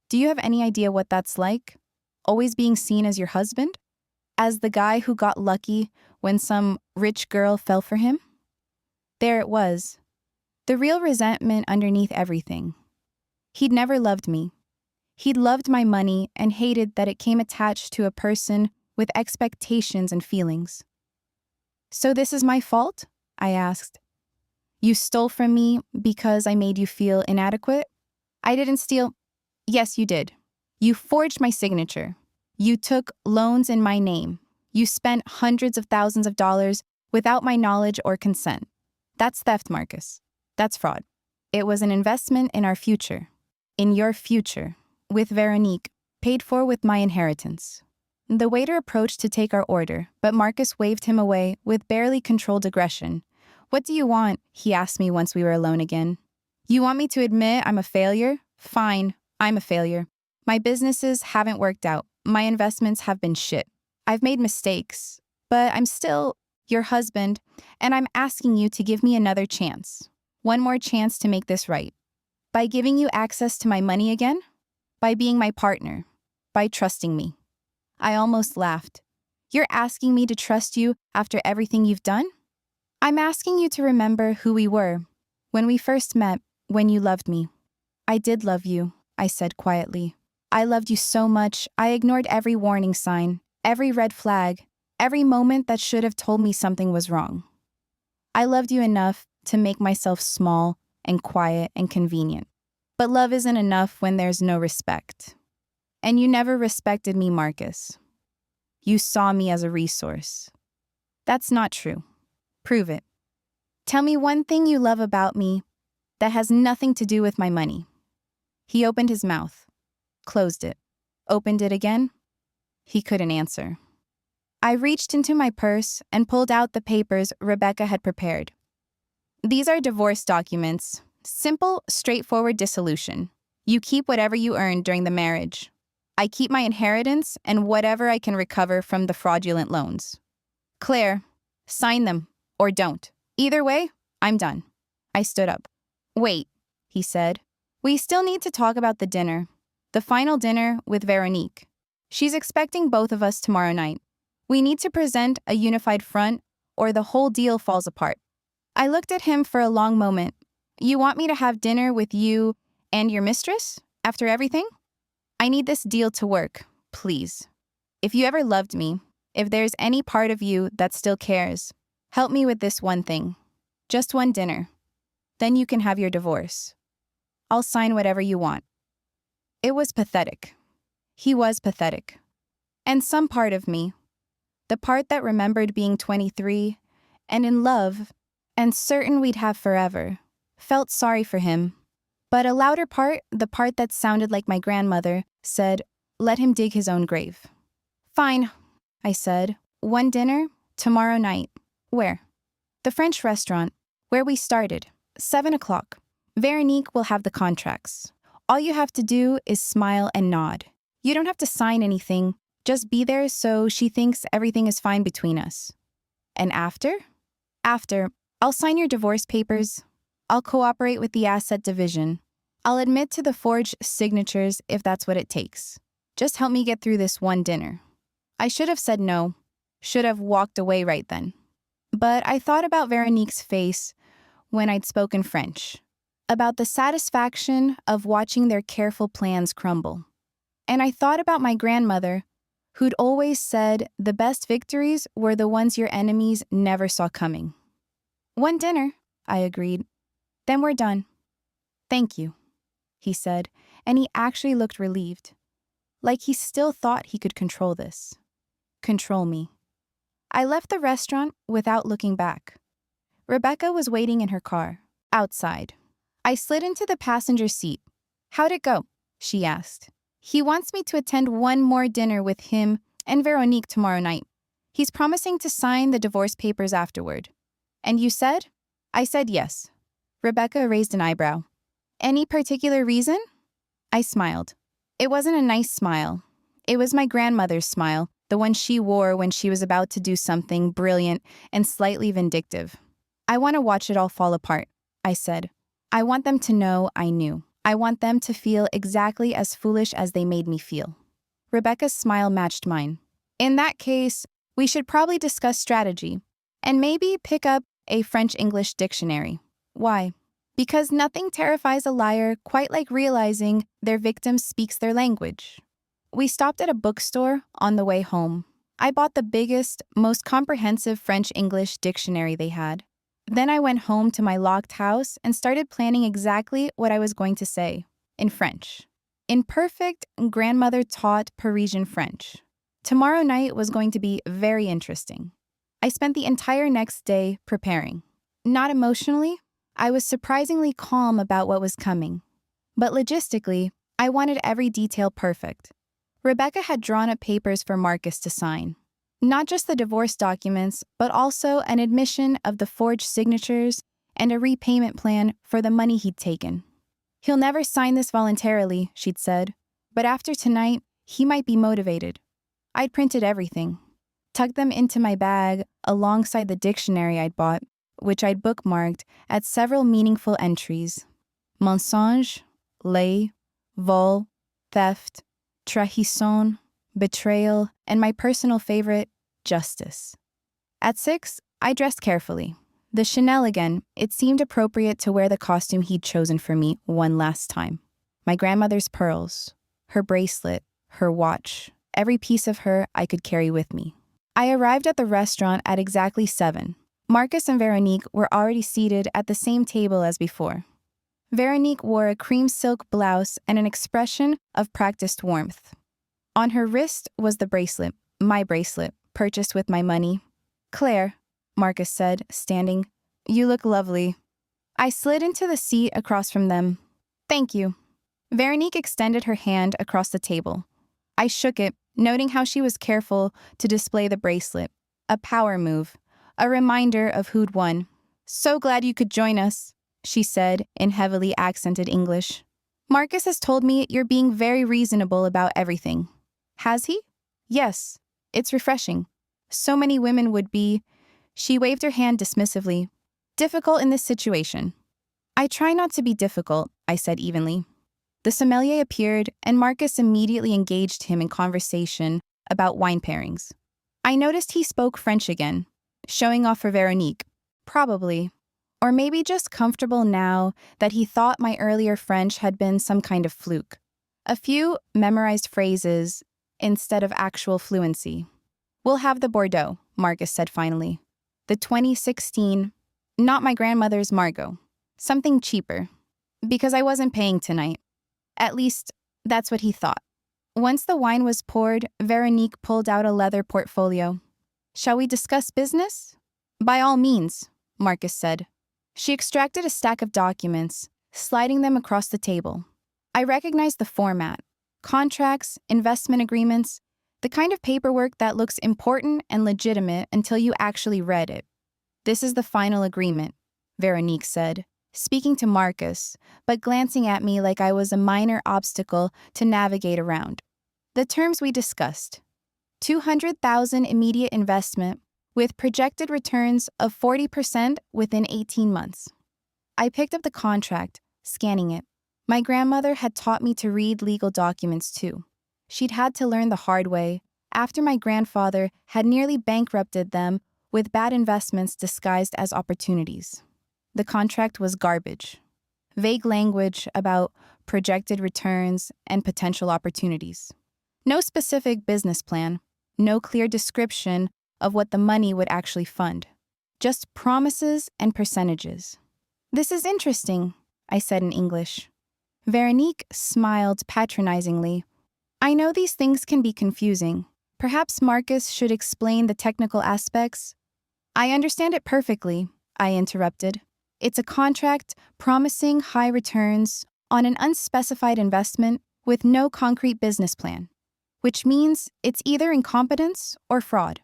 Do you have any idea what that's like? Always being seen as your husband? As the guy who got lucky when some rich girl fell for him? There it was. The real resentment underneath everything. He'd never loved me. He'd loved my money and hated that it came attached to a person with expectations and feelings. So this is my fault? I asked. You stole from me because I made you feel inadequate? I didn't steal. Yes, you did. You forged my signature. You took loans in my name. You spent hundreds of thousands of dollars without my knowledge or consent. That's theft, Marcus. That's fraud. It was an investment in our future. In your future. With Veronique, paid for with my inheritance. The waiter approached to take our order, but Marcus waved him away with barely controlled aggression. What do you want? He asked me once we were alone again. You want me to admit I'm a failure? Fine, I'm a failure. My businesses haven't worked out. My investments have been shit. I've made mistakes, but I'm still your husband, and I'm asking you to give me another chance. One more chance to make this right. By giving you access to my money again? By being my partner? By trusting me? I almost laughed. You're asking me to trust you after everything you've done? I'm asking you to remember who we were, when we first met, when you loved me. I did love you, I said quietly. I loved you so much, I ignored every warning sign, every red flag, every moment that should have told me something was wrong. I loved you enough to make myself small and quiet and convenient. But love isn't enough when there's no respect. And you never respected me, Marcus. You saw me as a resource. That's not true. Prove it. Tell me one thing you love about me that has nothing to do with my money. He opened his mouth, closed it, opened it again. He couldn't answer. I reached into my purse and pulled out the papers Rebecca had prepared. These are divorce documents. Simple, straightforward dissolution. You keep whatever you earned during the marriage. I keep my inheritance and whatever I can recover from the fraudulent loans. Claire, sign them or don't. Either way, I'm done. I stood up. Wait, he said. We still need to talk about the dinner. The final dinner with Veronique. She's expecting both of us tomorrow night. We need to present a unified front or the whole deal falls apart. I looked at him for a long moment. You want me to have dinner with you and your mistress after everything? I need this deal to work, please. If you ever loved me, if there's any part of you that still cares, help me with this one thing. Just one dinner. Then you can have your divorce. I'll sign whatever you want. It was pathetic. He was pathetic. And some part of me, the part that remembered being 23 and in love and certain we'd have forever, felt sorry for him. But a louder part, the part that sounded like my grandmother, said, let him dig his own grave. Fine, I said. One dinner, tomorrow night. Where? The French restaurant, where we started. 7 o'clock. Veronique will have the contracts. All you have to do is smile and nod. You don't have to sign anything. Just be there so she thinks everything is fine between us. And after? After, I'll sign your divorce papers. I'll cooperate with the asset division. I'll admit to the forged signatures if that's what it takes. Just help me get through this one dinner. I should have said no. Should have walked away right then. But I thought about Veronique's face when I'd spoken French, about the satisfaction of watching their careful plans crumble. And I thought about my grandmother, who'd always said the best victories were the ones your enemies never saw coming. One dinner, I agreed. Then we're done. Thank you, he said, and he actually looked relieved. Like he still thought he could control this. Control me. I left the restaurant without looking back. Rebecca was waiting in her car, outside. I slid into the passenger seat. How'd it go? She asked. He wants me to attend one more dinner with him and Veronique tomorrow night. He's promising to sign the divorce papers afterward. And you said? I said yes. Rebecca raised an eyebrow. Any particular reason? I smiled. It wasn't a nice smile. It was my grandmother's smile, the one she wore when she was about to do something brilliant and slightly vindictive. I want to watch it all fall apart, I said. I want them to know I knew. I want them to feel exactly as foolish as they made me feel. Rebecca's smile matched mine. In that case, we should probably discuss strategy and maybe pick up a French-English dictionary. Why? Because nothing terrifies a liar quite like realizing their victim speaks their language. We stopped at a bookstore on the way home. I bought the biggest, most comprehensive French-English dictionary they had. Then I went home to my locked house and started planning exactly what I was going to say, in French. In perfect, grandmother-taught Parisian French. Tomorrow night was going to be very interesting. I spent the entire next day preparing. Not emotionally, I was surprisingly calm about what was coming. But logistically, I wanted every detail perfect. Rebecca had drawn up papers for Marcus to sign. Not just the divorce documents, but also an admission of the forged signatures and a repayment plan for the money he'd taken. He'll never sign this voluntarily, she'd said, but after tonight, he might be motivated. I'd printed everything, tucked them into my bag alongside the dictionary I'd bought, which I'd bookmarked at several meaningful entries. Mensonge, lay, vol, theft, trahison, betrayal, and my personal favorite, justice. At 6, I dressed carefully. The Chanel again, it seemed appropriate to wear the costume he'd chosen for me one last time. My grandmother's pearls, her bracelet, her watch, every piece of her I could carry with me. I arrived at the restaurant at exactly 7. Marcus and Veronique were already seated at the same table as before. Veronique wore a cream silk blouse and an expression of practiced warmth. On her wrist was the bracelet, my bracelet, purchased with my money. Claire, Marcus said, standing, you look lovely. I slid into the seat across from them. Thank you. Veronique extended her hand across the table. I shook it, noting how she was careful to display the bracelet. A power move, a reminder of who'd won. So glad you could join us. she said in heavily accented English. Marcus has told me you're being very reasonable about everything. Has he? Yes. It's refreshing. So many women would be, she waved her hand dismissively, difficult in this situation. I try not to be difficult, I said evenly. The sommelier appeared, and Marcus immediately engaged him in conversation about wine pairings. I noticed he spoke French again, showing off for Veronique, probably, or maybe just comfortable now that he thought my earlier French had been some kind of fluke. A few memorized phrases instead of actual fluency. We'll have the Bordeaux, Marcus said finally. The 2016, not my grandmother's Margot. Something cheaper, because I wasn't paying tonight. At least, that's what he thought. Once the wine was poured, Veronique pulled out a leather portfolio. Shall we discuss business? By all means, Marcus said. She extracted a stack of documents, sliding them across the table. I recognized the format. Contracts, investment agreements, the kind of paperwork that looks important and legitimate until you actually read it. This is the final agreement, Veronique said, speaking to Marcus, but glancing at me like I was a minor obstacle to navigate around. The terms we discussed. $200,000 immediate investment with projected returns of 40% within 18 months. I picked up the contract, scanning it. My grandmother had taught me to read legal documents too. She'd had to learn the hard way after my grandfather had nearly bankrupted them with bad investments disguised as opportunities. The contract was garbage. Vague language about projected returns and potential opportunities. No specific business plan, no clear description of what the money would actually fund. Just promises and percentages. This is interesting, I said in English. Veronique smiled patronizingly. I know these things can be confusing. Perhaps Marcus should explain the technical aspects. I understand it perfectly, I interrupted. It's a contract promising high returns on an unspecified investment with no concrete business plan, which means it's either incompetence or fraud.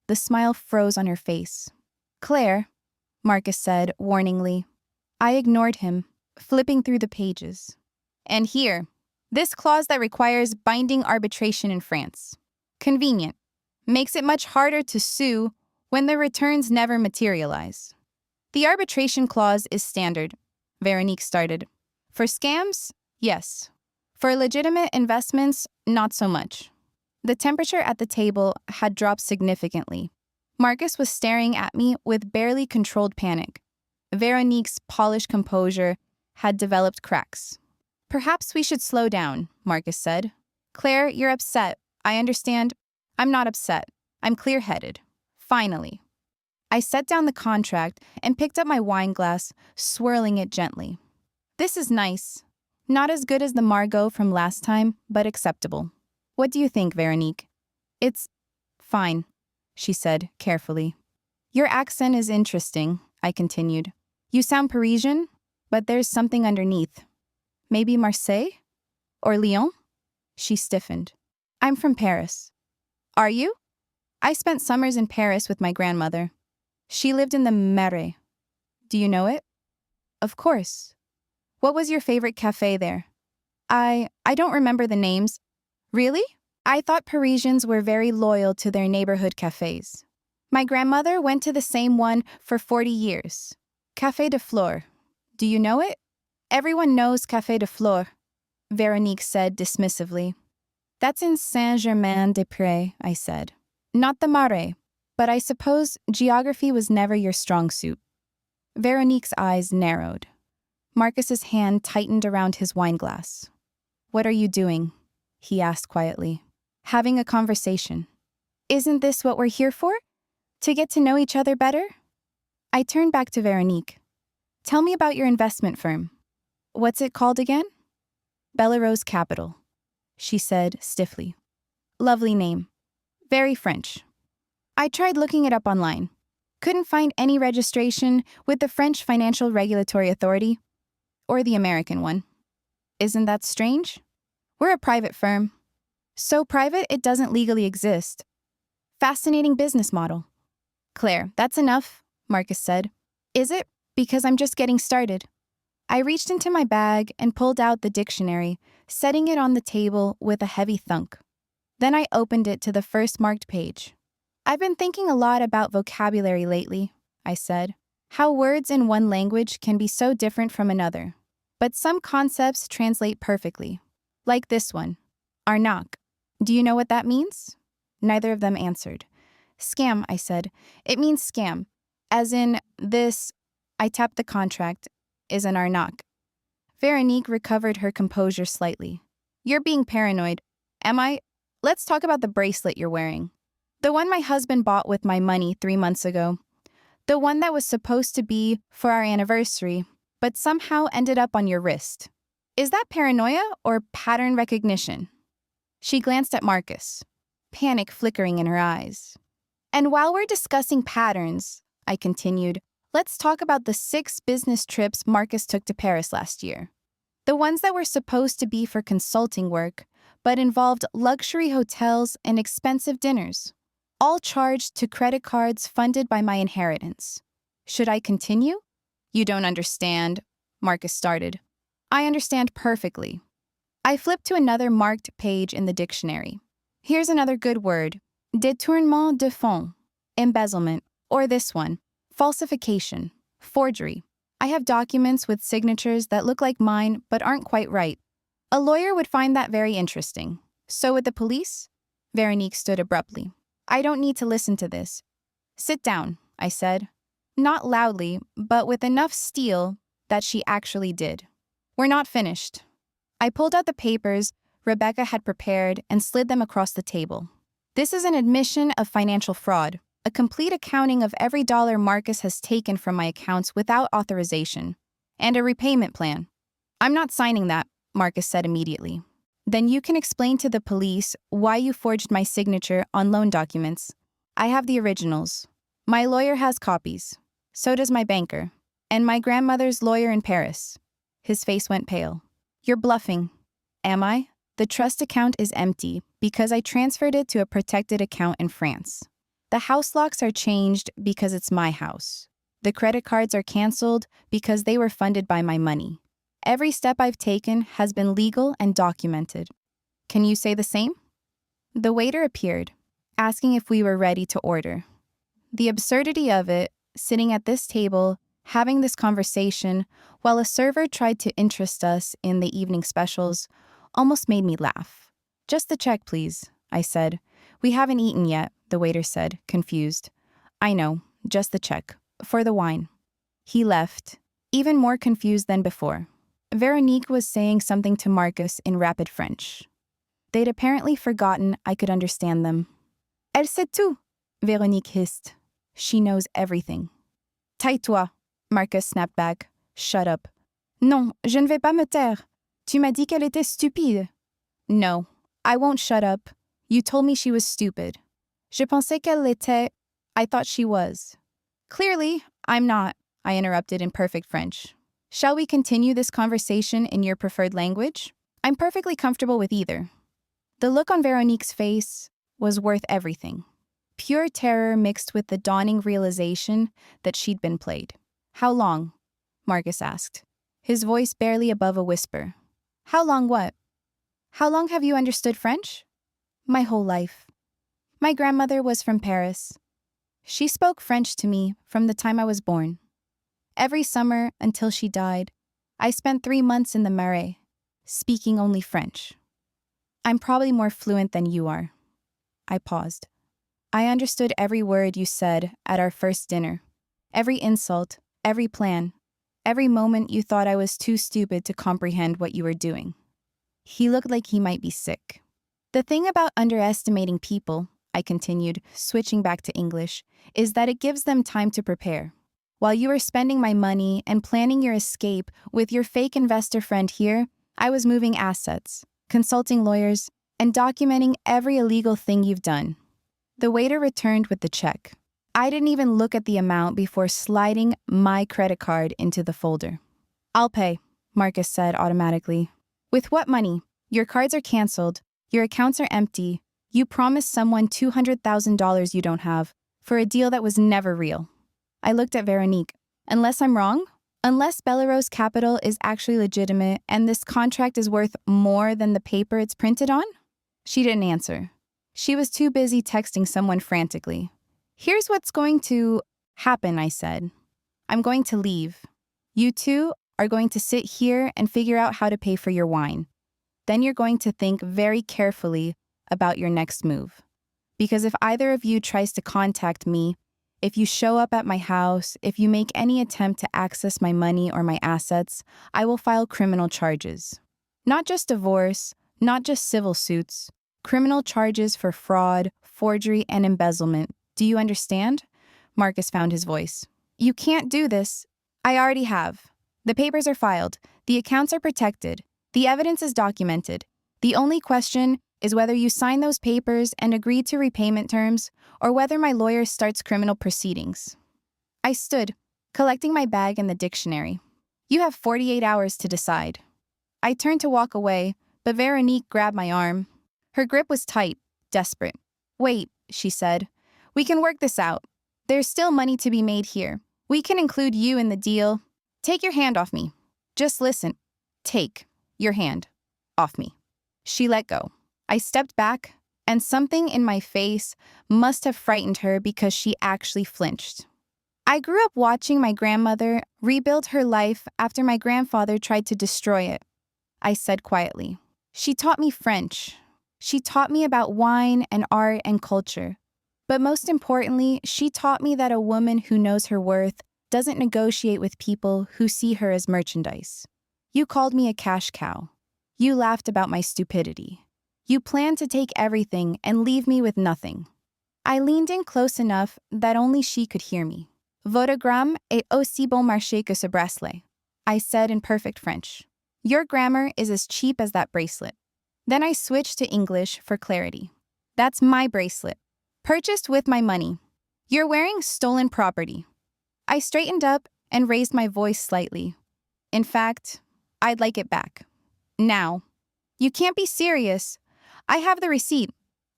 The smile froze on her face. Claire, Marcus said warningly. I ignored him, flipping through the pages. And here, this clause that requires binding arbitration in France. Convenient. Makes it much harder to sue when the returns never materialize. The arbitration clause is standard, Veronique started. For scams, yes. For legitimate investments, not so much. The temperature at the table had dropped significantly. Marcus was staring at me with barely controlled panic. Veronique's polished composure had developed cracks. Perhaps we should slow down, Marcus said. Claire, you're upset. I understand. I'm not upset. I'm clear-headed. Finally. I set down the contract and picked up my wine glass, swirling it gently. This is nice. Not as good as the Margot from last time, but acceptable. What do you think, Veronique? It's fine, she said carefully. Your accent is interesting, I continued. You sound Parisian, but there's something underneath. Maybe Marseille? Or Lyon? She stiffened. I'm from Paris. Are you? I spent summers in Paris with my grandmother. She lived in the Marais. Do you know it? Of course. What was your favorite café there? I don't remember the names. Really? I thought Parisians were very loyal to their neighborhood cafés. My grandmother went to the same one for 40 years. Café de Flore. Do you know it? Everyone knows Café de Flore, Veronique said dismissively. That's in Saint-Germain-des-Prés, I said. Not the Marais, but I suppose geography was never your strong suit. Veronique's eyes narrowed. Marcus's hand tightened around his wineglass. What are you doing? He asked quietly. Having a conversation. Isn't this what we're here for? To get to know each other better? I turned back to Veronique. Tell me about your investment firm. What's it called again? Bellerose Capital, she said stiffly. Lovely name. Very French. I tried looking it up online. Couldn't find any registration with the French Financial Regulatory Authority, or the American one. Isn't that strange? We're a private firm. So private it doesn't legally exist. Fascinating business model. Claire, that's enough, Marcus said. Is it? Because I'm just getting started. I reached into my bag and pulled out the dictionary, setting it on the table with a heavy thunk. Then I opened it to the first marked page. I've been thinking a lot about vocabulary lately, I said. How words in one language can be so different from another. But some concepts translate perfectly. Like this one, arnaque. Do you know what that means? Neither of them answered. Scam, I said. It means scam. As in, this, I tapped the contract, is an arnaque. Veronique recovered her composure slightly. You're being paranoid. Am I? Let's talk about the bracelet you're wearing. The one my husband bought with my money 3 months ago. The one that was supposed to be for our anniversary, but somehow ended up on your wrist. Is that paranoia or pattern recognition? She glanced at Marcus, panic flickering in her eyes. And while we're discussing patterns, I continued, let's talk about the 6 business trips Marcus took to Paris last year. The ones that were supposed to be for consulting work, but involved luxury hotels and expensive dinners, all charged to credit cards funded by my inheritance. Should I continue? You don't understand, Marcus started. I understand perfectly. I flipped to another marked page in the dictionary. Here's another good word, détournement de fonds, embezzlement, or this one, falsification, forgery. I have documents with signatures that look like mine but aren't quite right. A lawyer would find that very interesting. So would the police? Veronique stood abruptly. I don't need to listen to this. Sit down, I said. Not loudly, but with enough steel that she actually did. We're not finished. I pulled out the papers Rebecca had prepared and slid them across the table. This is an admission of financial fraud, a complete accounting of every dollar Marcus has taken from my accounts without authorization, and a repayment plan. I'm not signing that, Marcus said immediately. Then you can explain to the police why you forged my signature on loan documents. I have the originals. My lawyer has copies. So does my banker. And my grandmother's lawyer in Paris. His face went pale. You're bluffing. Am I? The trust account is empty because I transferred it to a protected account in France. The house locks are changed because it's my house. The credit cards are canceled because they were funded by my money. Every step I've taken has been legal and documented. Can you say the same? The waiter appeared, asking if we were ready to order. The absurdity of it, sitting at this table, having this conversation, while a server tried to interest us in the evening specials, almost made me laugh. Just the check, please, I said. We haven't eaten yet, the waiter said, confused. I know, just the check. For the wine. He left, even more confused than before. Veronique was saying something to Marcus in rapid French. They'd apparently forgotten I could understand them. Elle sait tout, Veronique hissed. She knows everything. Tais-toi, Marcus snapped back. Shut up. Non, je ne vais pas me taire. Tu m'as dit qu'elle était stupide. No, I won't shut up. You told me she was stupid. Je pensais qu'elle l'était. I thought she was. Clearly, I'm not, I interrupted in perfect French. Shall we continue this conversation in your preferred language? I'm perfectly comfortable with either. The look on Veronique's face was worth everything. Pure terror mixed with the dawning realization that she'd been played. How long? Marcus asked, his voice barely above a whisper. How long what? How long have you understood French? My whole life. My grandmother was from Paris. She spoke French to me from the time I was born. Every summer, until she died, I spent 3 months in the Marais, speaking only French. I'm probably more fluent than you are. I paused. I understood every word you said at our first dinner, every insult, every plan, every moment you thought I was too stupid to comprehend what you were doing. He looked like he might be sick. The thing about underestimating people, I continued, switching back to English, is that it gives them time to prepare. While you were spending my money and planning your escape with your fake investor friend here, I was moving assets, consulting lawyers, and documenting every illegal thing you've done. The waiter returned with the check. I didn't even look at the amount before sliding my credit card into the folder. I'll pay, Marcus said automatically. With what money? Your cards are canceled. Your accounts are empty. You promised someone $200,000 you don't have for a deal that was never real. I looked at Veronique. Unless I'm wrong? Unless Belarus Capital is actually legitimate and this contract is worth more than the paper it's printed on? She didn't answer. She was too busy texting someone frantically. Here's what's going to happen, I said. I'm going to leave. You two are going to sit here and figure out how to pay for your wine. Then you're going to think very carefully about your next move. Because if either of you tries to contact me, if you show up at my house, if you make any attempt to access my money or my assets, I will file criminal charges. Not just divorce, not just civil suits, criminal charges for fraud, forgery, and embezzlement. Do you understand? Marcus found his voice. You can't do this. I already have. The papers are filed. The accounts are protected. The evidence is documented. The only question is whether you sign those papers and agree to repayment terms, or whether my lawyer starts criminal proceedings. I stood, collecting my bag and the dictionary. You have 48 hours to decide. I turned to walk away, but Veronique grabbed my arm. Her grip was tight, desperate. Wait, she said. We can work this out. There's still money to be made here. We can include you in the deal. Take your hand off me. Just listen. Take your hand off me. She let go. I stepped back, and something in my face must have frightened her because she actually flinched. I grew up watching my grandmother rebuild her life after my grandfather tried to destroy it, I said quietly. She taught me French. She taught me about wine and art and culture. But most importantly, she taught me that a woman who knows her worth doesn't negotiate with people who see her as merchandise. You called me a cash cow. You laughed about my stupidity. You planned to take everything and leave me with nothing. I leaned in close enough that only she could hear me. Votre gramme est aussi bon marché que ce bracelet, I said in perfect French. Your grammar is as cheap as that bracelet. Then I switched to English for clarity. That's my bracelet, purchased with my money. You're wearing stolen property. I straightened up and raised my voice slightly. In fact, I'd like it back. Now. You can't be serious. I have the receipt.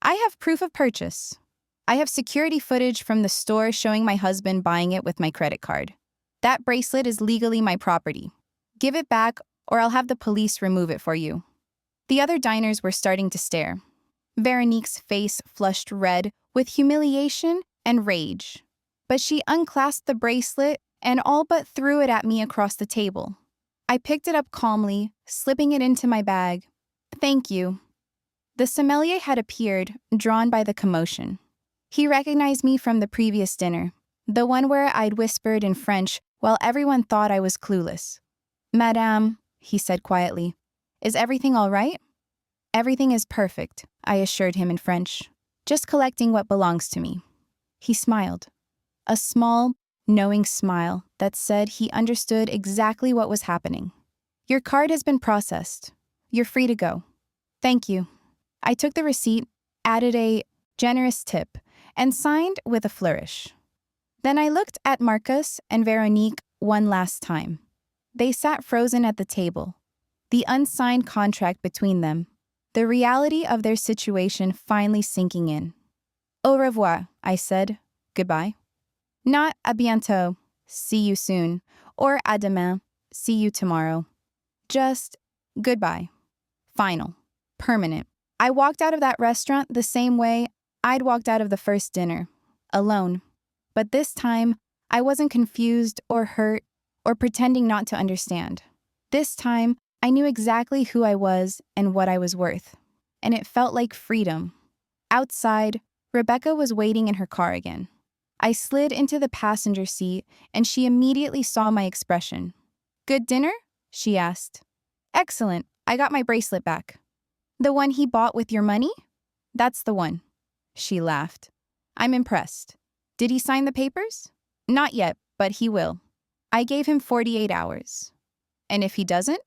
I have proof of purchase. I have security footage from the store showing my husband buying it with my credit card. That bracelet is legally my property. Give it back or I'll have the police remove it for you. The other diners were starting to stare. Veronique's face flushed red with humiliation and rage. But she unclasped the bracelet and all but threw it at me across the table. I picked it up calmly, slipping it into my bag. Thank you. The sommelier had appeared, drawn by the commotion. He recognized me from the previous dinner, the one where I'd whispered in French while everyone thought I was clueless. Madame, he said quietly, is everything all right? Everything is perfect, I assured him in French, just collecting what belongs to me. He smiled, a small, knowing smile that said he understood exactly what was happening. Your card has been processed. You're free to go. Thank you. I took the receipt, added a generous tip, and signed with a flourish. Then I looked at Marcus and Veronique one last time. They sat frozen at the table, the unsigned contract between them, the reality of their situation finally sinking in. Au revoir, I said. Goodbye. Not à bientôt, see you soon, or à demain, see you tomorrow. Just goodbye. Final. Permanent. I walked out of that restaurant the same way I'd walked out of the first dinner, alone. But this time, I wasn't confused or hurt or pretending not to understand. This time, I knew exactly who I was and what I was worth. And it felt like freedom. Outside, Rebecca was waiting in her car again. I slid into the passenger seat, and she immediately saw my expression. Good dinner? She asked. Excellent. I got my bracelet back. The one he bought with your money? That's the one. She laughed. I'm impressed. Did he sign the papers? Not yet, but he will. I gave him 48 hours. And if he doesn't?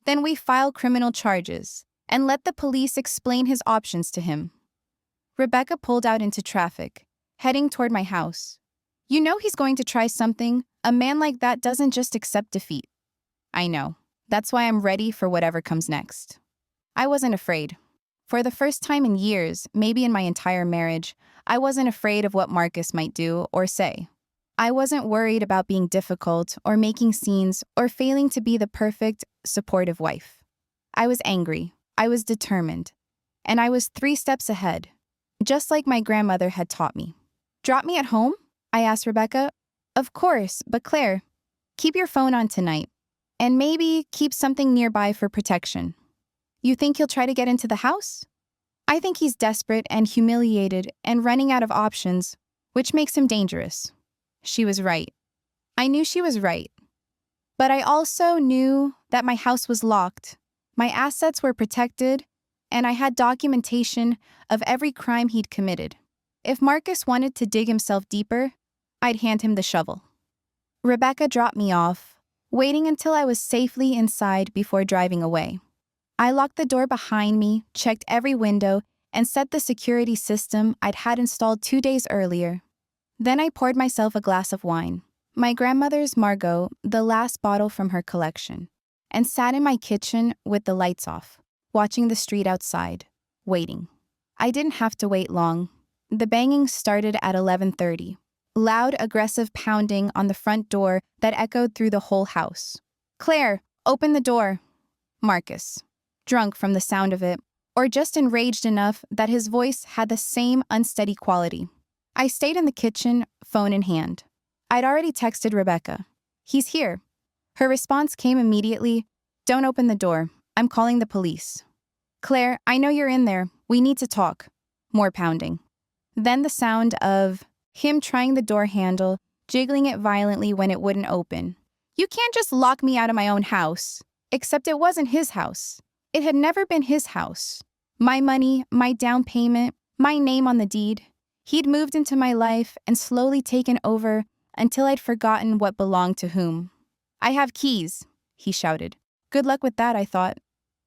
Then we file criminal charges and let the police explain his options to him. Rebecca pulled out into traffic, heading toward my house. You know he's going to try something. A man like that doesn't just accept defeat. I know. That's why I'm ready for whatever comes next. I wasn't afraid. For the first time in years, maybe in my entire marriage, I wasn't afraid of what Marcus might do or say. I wasn't worried about being difficult or making scenes or failing to be the perfect, supportive wife. I was angry, I was determined, and I was 3 steps ahead, just like my grandmother had taught me. Drop me at home? I asked Rebecca. Of course, but Claire, keep your phone on tonight, and maybe keep something nearby for protection. You think he'll try to get into the house? I think he's desperate and humiliated and running out of options, which makes him dangerous. She was right. I knew she was right. But I also knew that my house was locked, my assets were protected, and I had documentation of every crime he'd committed. If Marcus wanted to dig himself deeper, I'd hand him the shovel. Rebecca dropped me off, waiting until I was safely inside before driving away. I locked the door behind me, checked every window, and set the security system I'd had installed 2 days earlier. Then I poured myself a glass of wine, my grandmother's Margot, the last bottle from her collection, and sat in my kitchen with the lights off, watching the street outside, waiting. I didn't have to wait long. The banging started at 11:30. Loud, aggressive pounding on the front door that echoed through the whole house. Claire, open the door. Marcus, drunk from the sound of it, or just enraged enough that his voice had the same unsteady quality. I stayed in the kitchen, phone in hand. I'd already texted Rebecca. He's here. Her response came immediately. Don't open the door. I'm calling the police. Claire, I know you're in there. We need to talk. More pounding. Then the sound of him trying the door handle, jiggling it violently when it wouldn't open. You can't just lock me out of my own house. Except it wasn't his house. It had never been his house. My money, my down payment, my name on the deed. He'd moved into my life and slowly taken over until I'd forgotten what belonged to whom. I have keys, he shouted. Good luck with that, I thought.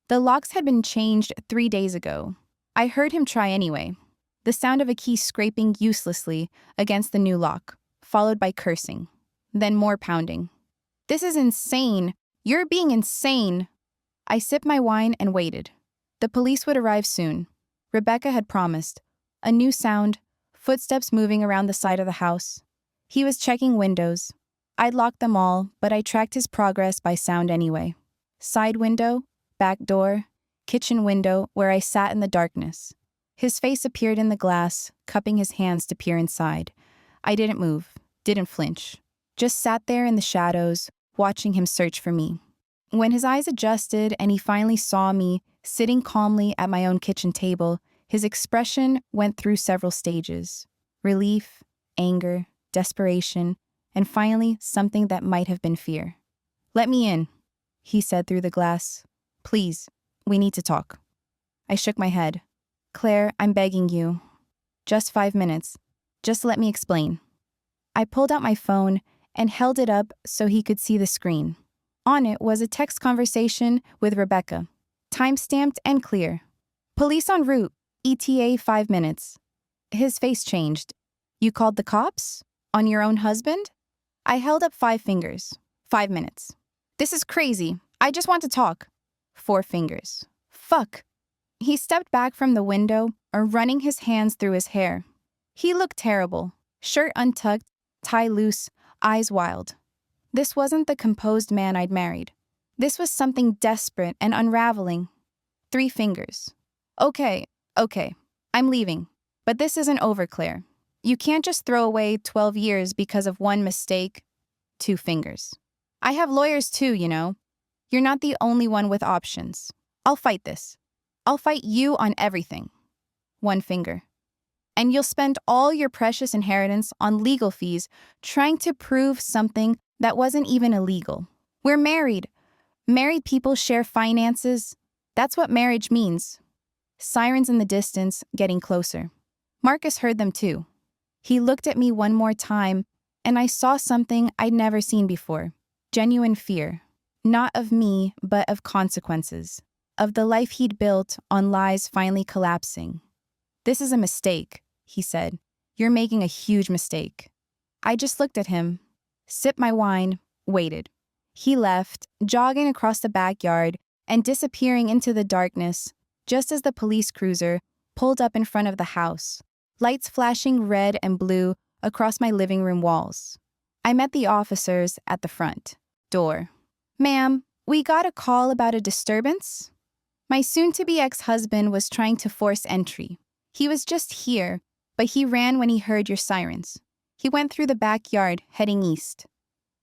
The locks had been changed 3 days ago. I heard him try anyway. The sound of a key scraping uselessly against the new lock, followed by cursing. Then more pounding. This is insane. You're being insane. I sipped my wine and waited. The police would arrive soon. Rebecca had promised. A new sound, footsteps moving around the side of the house. He was checking windows. I'd locked them all, but I tracked his progress by sound anyway. Side window, back door, kitchen window where I sat in the darkness. His face appeared in the glass, cupping his hands to peer inside. I didn't move, didn't flinch. Just sat there in the shadows, watching him search for me. When his eyes adjusted and he finally saw me, sitting calmly at my own kitchen table, his expression went through several stages. Relief, anger, desperation, and finally something that might have been fear. Let me in, he said through the glass. Please, we need to talk. I shook my head. Claire, I'm begging you. Just 5 minutes. Just let me explain. I pulled out my phone and held it up so he could see the screen. On it was a text conversation with Rebecca, time-stamped and clear. Police en route, ETA 5 minutes. His face changed. You called the cops? On your own husband? I held up 5 fingers. 5 minutes. This is crazy. I just want to talk. 4 fingers. Fuck. He stepped back from the window, running his hands through his hair. He looked terrible. Shirt untucked, tie loose, eyes wild. This wasn't the composed man I'd married. This was something desperate and unraveling. 3 fingers. Okay. I'm leaving. But this isn't over, Claire. You can't just throw away 12 years because of one mistake. 2 fingers. I have lawyers too, you know. You're not the only one with options. I'll fight this. I'll fight you on everything. 1 finger. And you'll spend all your precious inheritance on legal fees trying to prove something that wasn't even illegal. We're married. Married people share finances. That's what marriage means. Sirens in the distance, getting closer. Marcus heard them too. He looked at me one more time, and I saw something I'd never seen before. Genuine fear. Not of me, but of consequences. Of the life he'd built on lies finally collapsing. This is a mistake, he said. You're making a huge mistake. I just looked at him, sipped my wine, waited. He left, jogging across the backyard and disappearing into the darkness, just as the police cruiser pulled up in front of the house, lights flashing red and blue across my living room walls. I met the officers at the front door. "Ma'am, we got a call about a disturbance." My soon-to-be ex-husband was trying to force entry. He was just here, but he ran when he heard your sirens. He went through the backyard, heading east.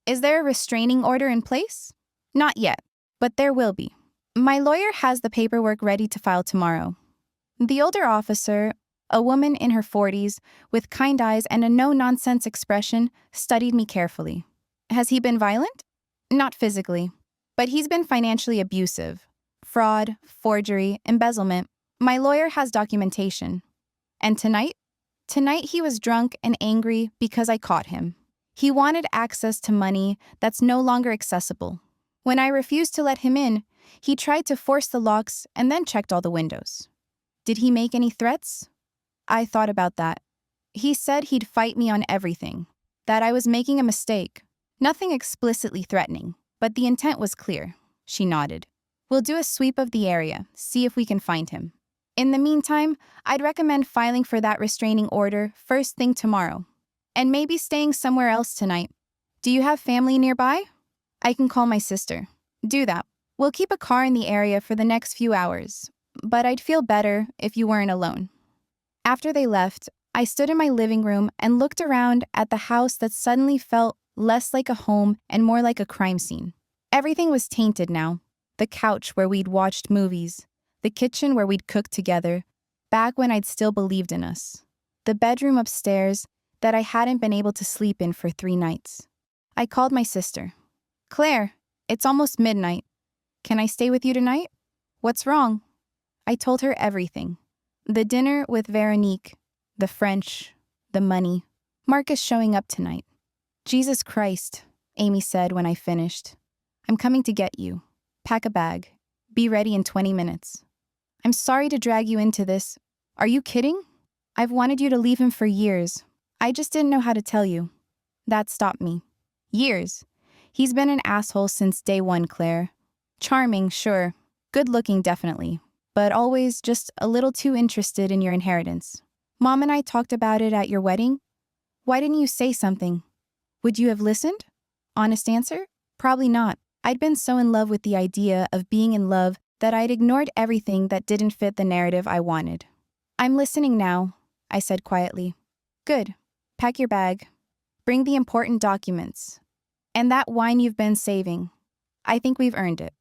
"Is there a restraining order in place?" "Not yet, but there will be. My lawyer has the paperwork ready to file tomorrow." The older officer, a woman in her 40s, with kind eyes and a no-nonsense expression, studied me carefully. "Has he been violent?" "Not physically, but he's been financially abusive. Fraud, forgery, embezzlement. My lawyer has documentation." "And tonight?" "Tonight he was drunk and angry because I caught him. He wanted access to money that's no longer accessible. When I refused to let him in, he tried to force the locks and then checked all the windows." "Did he make any threats?" "I thought about that. He said he'd fight me on everything, that I was making a mistake. Nothing explicitly threatening, but the intent was clear." She nodded. "We'll do a sweep of the area, see if we can find him. In the meantime, I'd recommend filing for that restraining order first thing tomorrow. And maybe staying somewhere else tonight. Do you have family nearby?" "I can call my sister." "Do that. We'll keep a car in the area for the next few hours, but I'd feel better if you weren't alone." After they left, I stood in my living room and looked around at the house that suddenly felt less like a home and more like a crime scene. Everything was tainted now. The couch where we'd watched movies, the kitchen where we'd cooked together, back when I'd still believed in us, the bedroom upstairs that I hadn't been able to sleep in for 3 nights. I called my sister. "Claire, it's almost midnight. Can I stay with you tonight?" "What's wrong?" I told her everything. The dinner with Veronique, the French, the money, Marcus showing up tonight. "Jesus Christ," Amy said when I finished. "I'm coming to get you. Pack a bag. Be ready in 20 minutes. I'm sorry to drag you into this. Are you kidding? I've wanted you to leave him for years. I just didn't know how to tell you. That stopped me. Years. He's been an asshole since day one, Claire. Charming, sure. Good-looking, definitely. But always just a little too interested in your inheritance. Mom and I talked about it at your wedding. Why didn't you say something? Would you have listened? Honest answer? Probably not. I'd been so in love with the idea of being in love that I'd ignored everything that didn't fit the narrative I wanted. I'm listening now, I said quietly. Good. Pack your bag. Bring the important documents. And that wine you've been saving. I think we've earned it.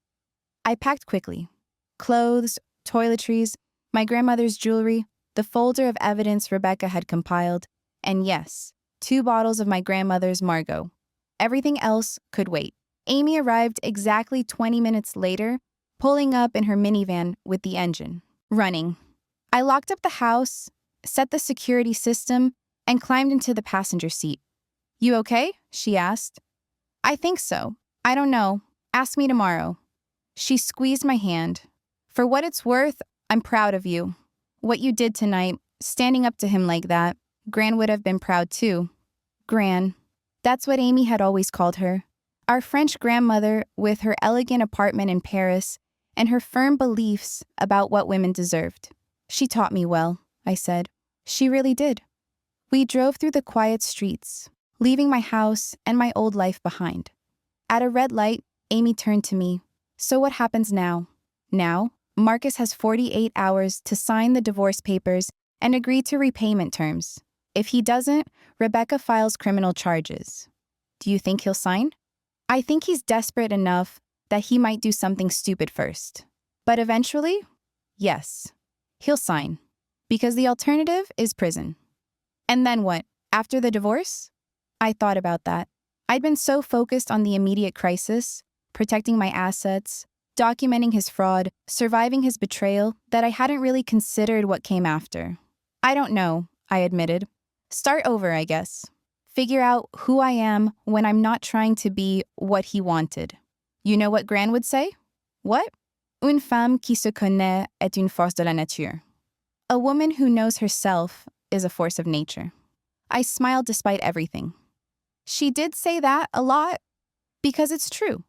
I packed quickly. Clothes, toiletries, my grandmother's jewelry, the folder of evidence Rebecca had compiled, and yes, 2 bottles of my grandmother's Margot. Everything else could wait. Amy arrived exactly 20 minutes later, pulling up in her minivan with the engine running. I locked up the house, set the security system, and climbed into the passenger seat. You okay? She asked. I think so. I don't know. Ask me tomorrow. She squeezed my hand. For what it's worth, I'm proud of you. What you did tonight, standing up to him like that, Gran would have been proud too. Gran. That's what Amy had always called her. Our French grandmother with her elegant apartment in Paris and her firm beliefs about what women deserved. She taught me well, I said. She really did. We drove through the quiet streets, leaving my house and my old life behind. At a red light, Amy turned to me. So what happens now? Now, Marcus has 48 hours to sign the divorce papers and agree to repayment terms. If he doesn't, Rebecca files criminal charges. Do you think he'll sign? I think he's desperate enough that he might do something stupid first. But eventually, yes, he'll sign. Because the alternative is prison. And then what? After the divorce? I thought about that. I'd been so focused on the immediate crisis, protecting my assets, documenting his fraud, surviving his betrayal, that I hadn't really considered what came after. I don't know, I admitted. Start over, I guess. Figure out who I am when I'm not trying to be what he wanted. You know what Gran would say? What? Une femme qui se connaît est une force de la nature. A woman who knows herself is a force of nature. I smiled despite everything. She did say that a lot because it's true.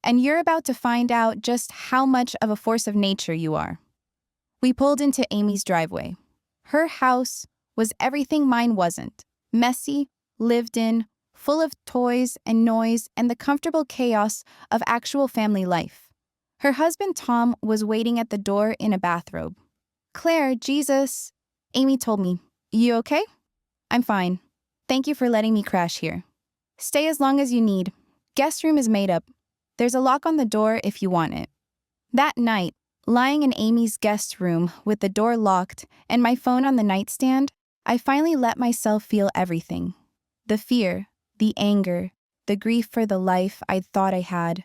And you're about to find out just how much of a force of nature you are. We pulled into Amy's driveway. Her house was everything mine wasn't. Messy, lived in, full of toys and noise and the comfortable chaos of actual family life. Her husband Tom was waiting at the door in a bathrobe. "Claire, Jesus," Amy told me. "You okay?" "I'm fine. Thank you for letting me crash here. Stay as long as you need. Guest room is made up. There's a lock on the door if you want it." That night, lying in Amy's guest room with the door locked and my phone on the nightstand, I finally let myself feel everything. The fear, the anger, the grief for the life I'd thought I had,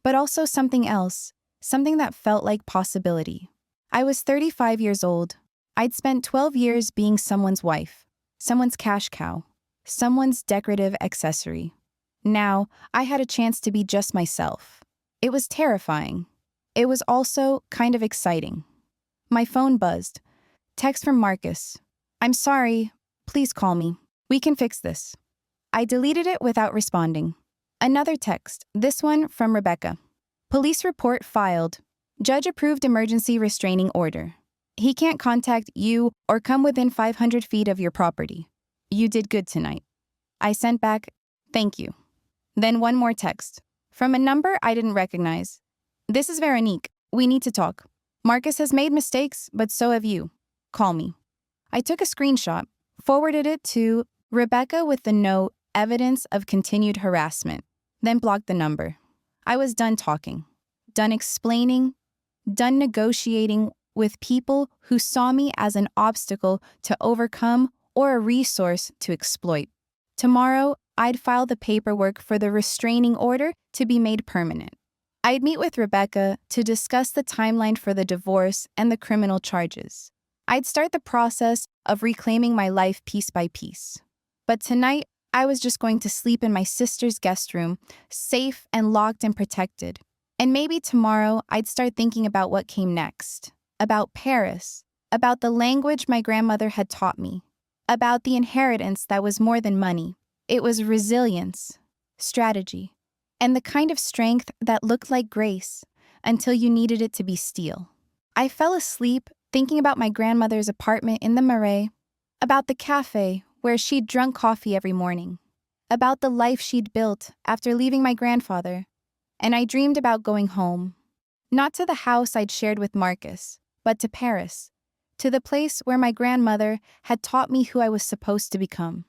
but also something else, something that felt like possibility. I was 35 years old. I'd spent 12 years being someone's wife, someone's cash cow, someone's decorative accessory. Now, I had a chance to be just myself. It was terrifying. It was also kind of exciting. My phone buzzed. Text from Marcus. "I'm sorry. Please call me. We can fix this." I deleted it without responding. Another text, this one from Rebecca. "Police report filed. Judge approved emergency restraining order. He can't contact you or come within 500 feet of your property. You did good tonight." I sent back, "Thank you." Then one more text, from a number I didn't recognize. "This is Veronique. We need to talk. Marcus has made mistakes, but so have you. Call me." I took a screenshot, forwarded it to Rebecca with the note, "Evidence of continued harassment," then blocked the number. I was done talking, done explaining, done negotiating with people who saw me as an obstacle to overcome or a resource to exploit. Tomorrow, I'd file the paperwork for the restraining order to be made permanent. I'd meet with Rebecca to discuss the timeline for the divorce and the criminal charges. I'd start the process of reclaiming my life piece by piece. But tonight, I was just going to sleep in my sister's guest room, safe and locked and protected. And maybe tomorrow, I'd start thinking about what came next. About Paris. About the language my grandmother had taught me. About the inheritance that was more than money. It was resilience, strategy, and the kind of strength that looked like grace until you needed it to be steel. I fell asleep thinking about my grandmother's apartment in the Marais, about the cafe where she'd drunk coffee every morning, about the life she'd built after leaving my grandfather, and I dreamed about going home. Not to the house I'd shared with Marcus, but to Paris, to the place where my grandmother had taught me who I was supposed to become.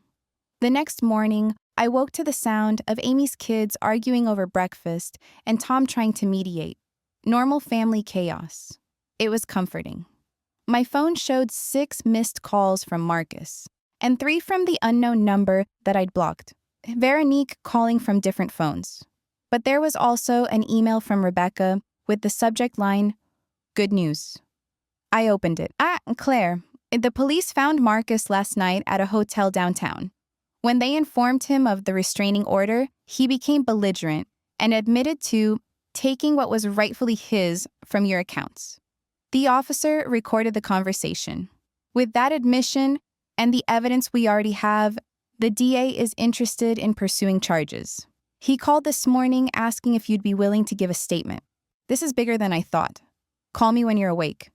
The next morning, I woke to the sound of Amy's kids arguing over breakfast and Tom trying to mediate. Normal family chaos. It was comforting. My phone showed 6 missed calls from Marcus, and 3 from the unknown number that I'd blocked. Veronique calling from different phones. But there was also an email from Rebecca with the subject line, "Good news." I opened it. "Claire, the police found Marcus last night at a hotel downtown. When they informed him of the restraining order, he became belligerent and admitted to taking what was rightfully his from your accounts. The officer recorded the conversation. With that admission and the evidence we already have, the DA is interested in pursuing charges. He called this morning asking if you'd be willing to give a statement. This is bigger than I thought. Call me when you're awake."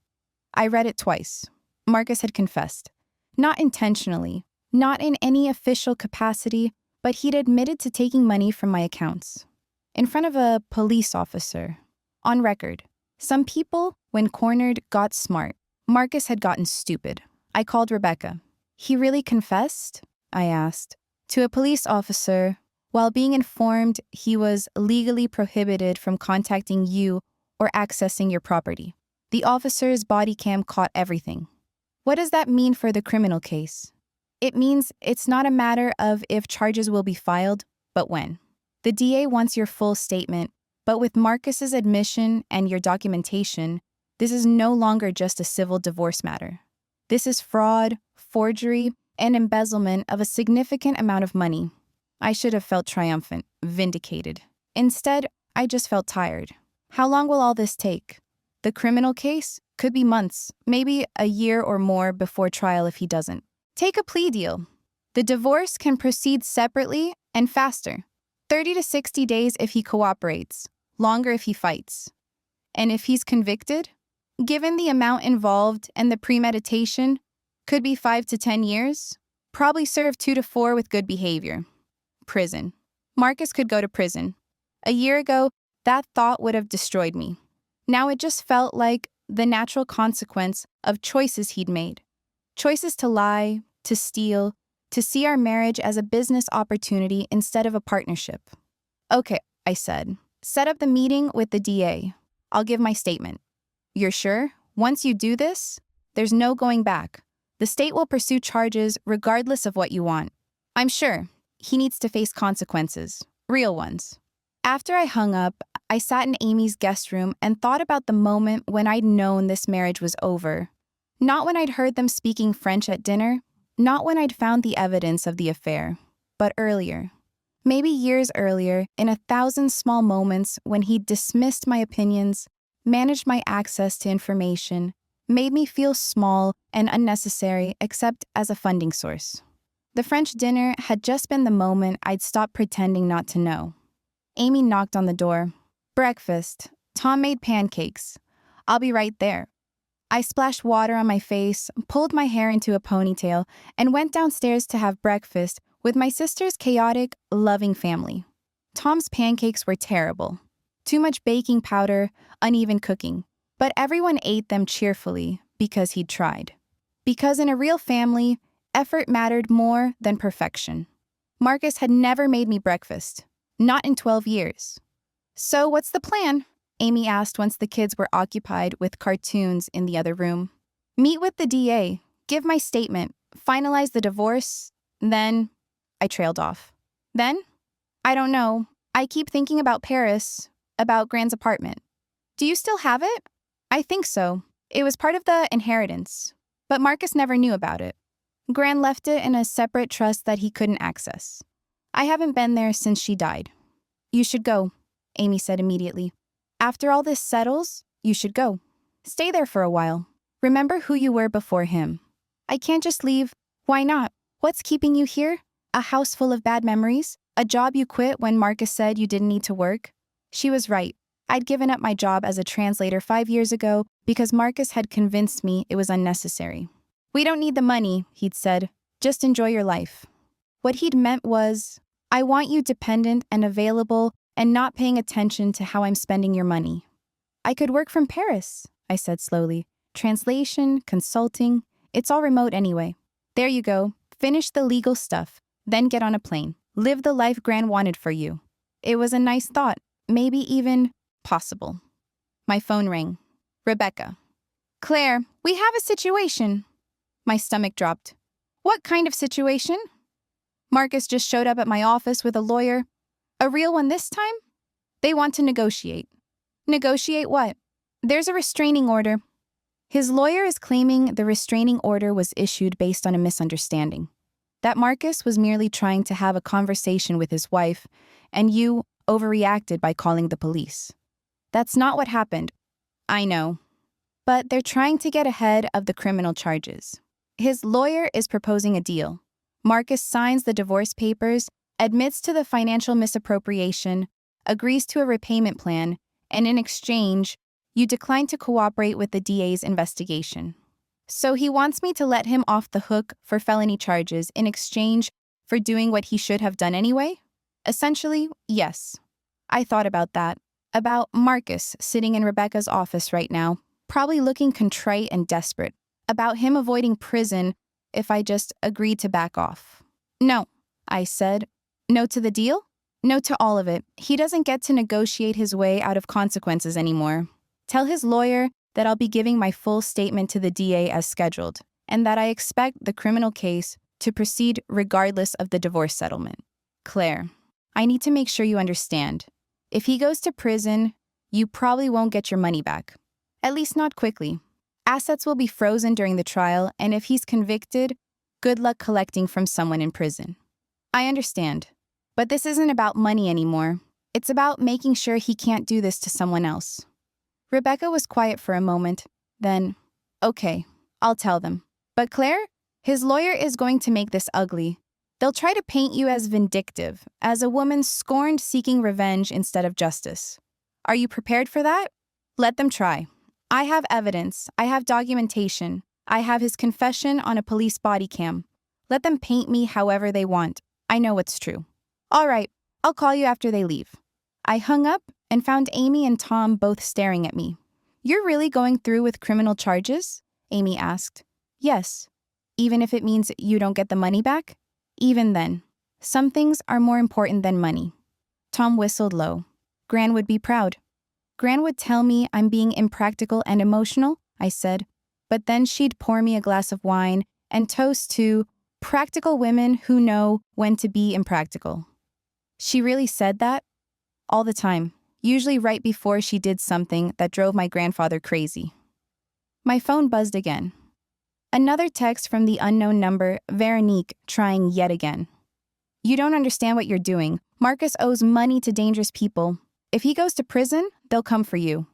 I read it twice. Marcus had confessed. Not intentionally, not in any official capacity, but he'd admitted to taking money from my accounts. In front of a police officer. On record. Some people, when cornered, got smart. Marcus had gotten stupid. I called Rebecca. "He really confessed?" I asked. To a police officer, while being informed he was legally prohibited from contacting you or accessing your property. The officer's body cam caught everything. What does that mean for the criminal case? It means it's not a matter of if charges will be filed, but when. The DA wants your full statement, but with Marcus's admission and your documentation, this is no longer just a civil divorce matter. This is fraud, forgery, and embezzlement of a significant amount of money. I should have felt triumphant, vindicated. Instead, I just felt tired. How long will all this take? The criminal case could be months, maybe a year or more before trial if he doesn't. Take a plea deal. The divorce can proceed separately and faster. 30 to 60 days if he cooperates, longer if he fights. And if he's convicted, given the amount involved and the premeditation, could be 5 to 10 years. Probably serve 2 to 4 with good behavior. Prison. Marcus could go to prison. A year ago, that thought would have destroyed me. Now it just felt like the natural consequence of choices he'd made. Choices to lie, to steal, to see our marriage as a business opportunity instead of a partnership. Okay, I said. Set up the meeting with the DA. I'll give my statement. You're sure? Once you do this, there's no going back. The state will pursue charges regardless of what you want. I'm sure. He needs to face consequences. Real ones. After I hung up, I sat in Amy's guest room and thought about the moment when I'd known this marriage was over. Not when I'd heard them speaking French at dinner, not when I'd found the evidence of the affair, but earlier. Maybe years earlier, in 1,000 small moments when he'd dismissed my opinions, managed my access to information, made me feel small and unnecessary except as a funding source. The French dinner had just been the moment I'd stopped pretending not to know. Amy knocked on the door. Breakfast. Tom made pancakes. I'll be right there. I splashed water on my face, pulled my hair into a ponytail, and went downstairs to have breakfast with my sister's chaotic, loving family. Tom's pancakes were terrible. Too much baking powder, uneven cooking. But everyone ate them cheerfully because he'd tried. Because in a real family, effort mattered more than perfection. Marcus had never made me breakfast. Not in 12 years. So what's the plan? Amy asked once the kids were occupied with cartoons in the other room. Meet with the DA, give my statement, finalize the divorce, then... I trailed off. Then? I don't know. I keep thinking about Paris, about Grand's apartment. Do you still have it? I think so. It was part of the inheritance. But Marcus never knew about it. Gran left it in a separate trust that he couldn't access. I haven't been there since she died. You should go, Amy said immediately. After all this settles, you should go. Stay there for a while. Remember who you were before him. I can't just leave. Why not? What's keeping you here? A house full of bad memories? A job you quit when Marcus said you didn't need to work? She was right. I'd given up my job as a translator 5 years ago because Marcus had convinced me it was unnecessary. We don't need the money, he'd said. Just enjoy your life. What he'd meant was, I want you dependent and available and not paying attention to how I'm spending your money. I could work from Paris, I said slowly. Translation, consulting, it's all remote anyway. There you go. Finish the legal stuff, then get on a plane. Live the life Gran wanted for you. It was a nice thought, maybe even possible. My phone rang. Rebecca. Claire, we have a situation. My stomach dropped. What kind of situation? Marcus just showed up at my office with a lawyer. A real one this time? They want to negotiate. Negotiate what? There's a restraining order. His lawyer is claiming the restraining order was issued based on a misunderstanding. That Marcus was merely trying to have a conversation with his wife, and you overreacted by calling the police. That's not what happened. I know. But they're trying to get ahead of the criminal charges. His lawyer is proposing a deal. Marcus signs the divorce papers, admits to the financial misappropriation, agrees to a repayment plan, and in exchange, you decline to cooperate with the DA's investigation. So he wants me to let him off the hook for felony charges in exchange for doing what he should have done anyway? Essentially, yes. I thought about that. About Marcus sitting in Rebecca's office right now, probably looking contrite and desperate. About him avoiding prison if I just agreed to back off. No, I said. No to the deal? No to all of it. He doesn't get to negotiate his way out of consequences anymore. Tell his lawyer that I'll be giving my full statement to the DA as scheduled, and that I expect the criminal case to proceed regardless of the divorce settlement. Claire, I need to make sure you understand. If he goes to prison, you probably won't get your money back. At least not quickly. Assets will be frozen during the trial, and if he's convicted, good luck collecting from someone in prison. I understand. But this isn't about money anymore. It's about making sure he can't do this to someone else. Rebecca was quiet for a moment. Then, okay, I'll tell them. But Claire, his lawyer is going to make this ugly. They'll try to paint you as vindictive, as a woman scorned seeking revenge instead of justice. Are you prepared for that? Let them try. I have evidence. I have documentation. I have his confession on a police body cam. Let them paint me however they want. I know what's true. All right, I'll call you after they leave. I hung up and found Amy and Tom both staring at me. You're really going through with criminal charges? Amy asked. Yes. Even if it means you don't get the money back? Even then. Some things are more important than money. Tom whistled low. Gran would be proud. Gran would tell me I'm being impractical and emotional, I said. But then she'd pour me a glass of wine and toast to practical women who know when to be impractical. She really said that? All the time, usually right before she did something that drove my grandfather crazy. My phone buzzed again. Another text from the unknown number, Veronique, trying yet again. You don't understand what you're doing. Marcus owes money to dangerous people. If he goes to prison, they'll come for you.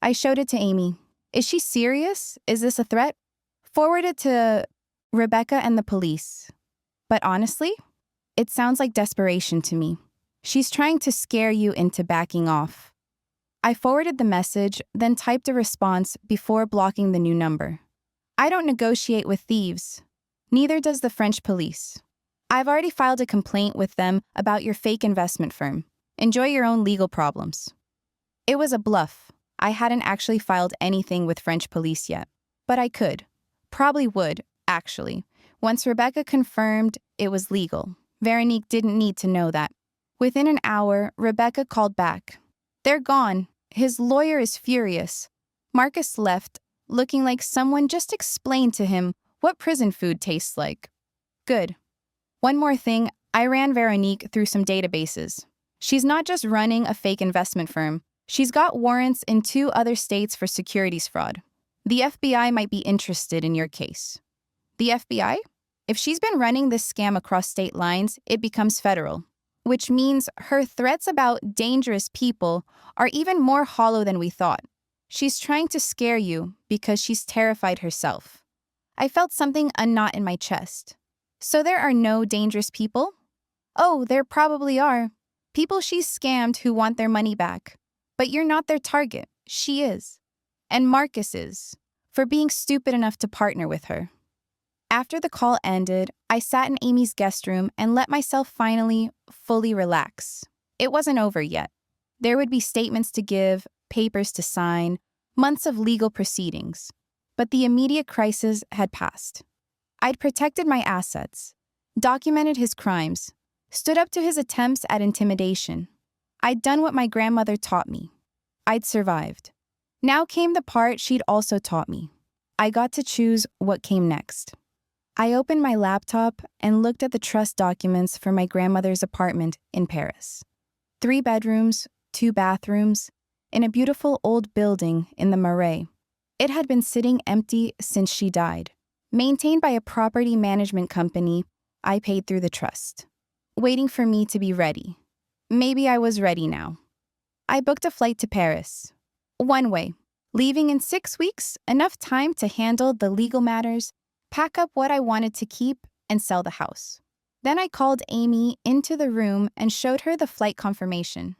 I showed it to Amy. Is she serious? Is this a threat? Forward it to Rebecca and the police. But honestly, it sounds like desperation to me. She's trying to scare you into backing off. I forwarded the message, then typed a response before blocking the new number. I don't negotiate with thieves. Neither does the French police. I've already filed a complaint with them about your fake investment firm. Enjoy your own legal problems. It was a bluff. I hadn't actually filed anything with French police yet. But I could. Probably would, actually. Once Rebecca confirmed it was legal. Veronique didn't need to know that. Within an hour, Rebecca called back. They're gone. His lawyer is furious. Marcus left, looking like someone just explained to him what prison food tastes like. Good. One more thing, I ran Veronique through some databases. She's not just running a fake investment firm. She's got warrants in 2 other states for securities fraud. The FBI might be interested in your case. The FBI? If she's been running this scam across state lines, it becomes federal. Which means her threats about dangerous people are even more hollow than we thought. She's trying to scare you because she's terrified herself. I felt something unknot in my chest. So there are no dangerous people? Oh, there probably are. People she's scammed who want their money back. But you're not their target. She is. And Marcus is, for being stupid enough to partner with her. After the call ended, I sat in Amy's guest room and let myself finally, fully relax. It wasn't over yet. There would be statements to give, papers to sign, months of legal proceedings. But the immediate crisis had passed. I'd protected my assets, documented his crimes, stood up to his attempts at intimidation. I'd done what my grandmother taught me. I'd survived. Now came the part she'd also taught me. I got to choose what came next. I opened my laptop and looked at the trust documents for my grandmother's apartment in Paris. 3 bedrooms, 2 bathrooms, in a beautiful old building in the Marais. It had been sitting empty since she died. Maintained by a property management company I paid through the trust. Waiting for me to be ready. Maybe I was ready now. I booked a flight to Paris. One way. Leaving in 6 weeks, enough time to handle the legal matters, pack up what I wanted to keep, and sell the house. Then I called Amy into the room and showed her the flight confirmation.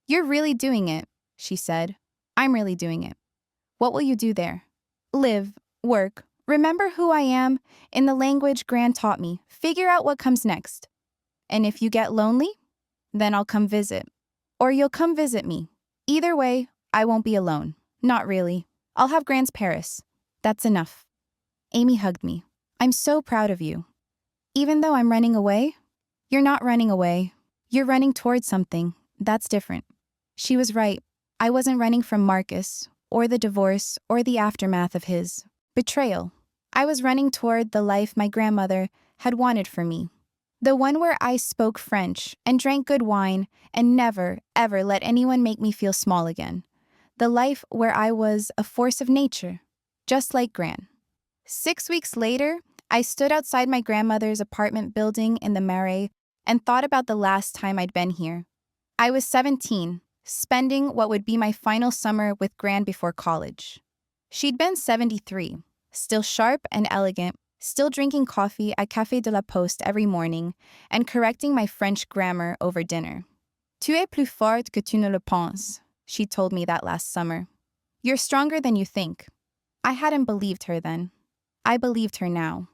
You're really doing it, she said. I'm really doing it. What will you do there? Live, work, remember who I am, in the language Gran taught me, figure out what comes next. And if you get lonely, then I'll come visit. Or you'll come visit me. Either way, I won't be alone. Not really. I'll have Gran's Paris. That's enough. Amy hugged me. I'm so proud of you. Even though I'm running away, you're not running away. You're running towards something. That's different. She was right. I wasn't running from Marcus, or the divorce, or the aftermath of his betrayal. I was running toward the life my grandmother had wanted for me. The one where I spoke French and drank good wine and never, ever let anyone make me feel small again. The life where I was a force of nature, just like Gran. 6 weeks later, I stood outside my grandmother's apartment building in the Marais and thought about the last time I'd been here. I was 17, spending what would be my final summer with Gran before college. She'd been 73, still sharp and elegant, still drinking coffee at Café de la Poste every morning and correcting my French grammar over dinner. Tu es plus forte que tu ne le penses, she told me that last summer. You're stronger than you think. I hadn't believed her then. I believed her now.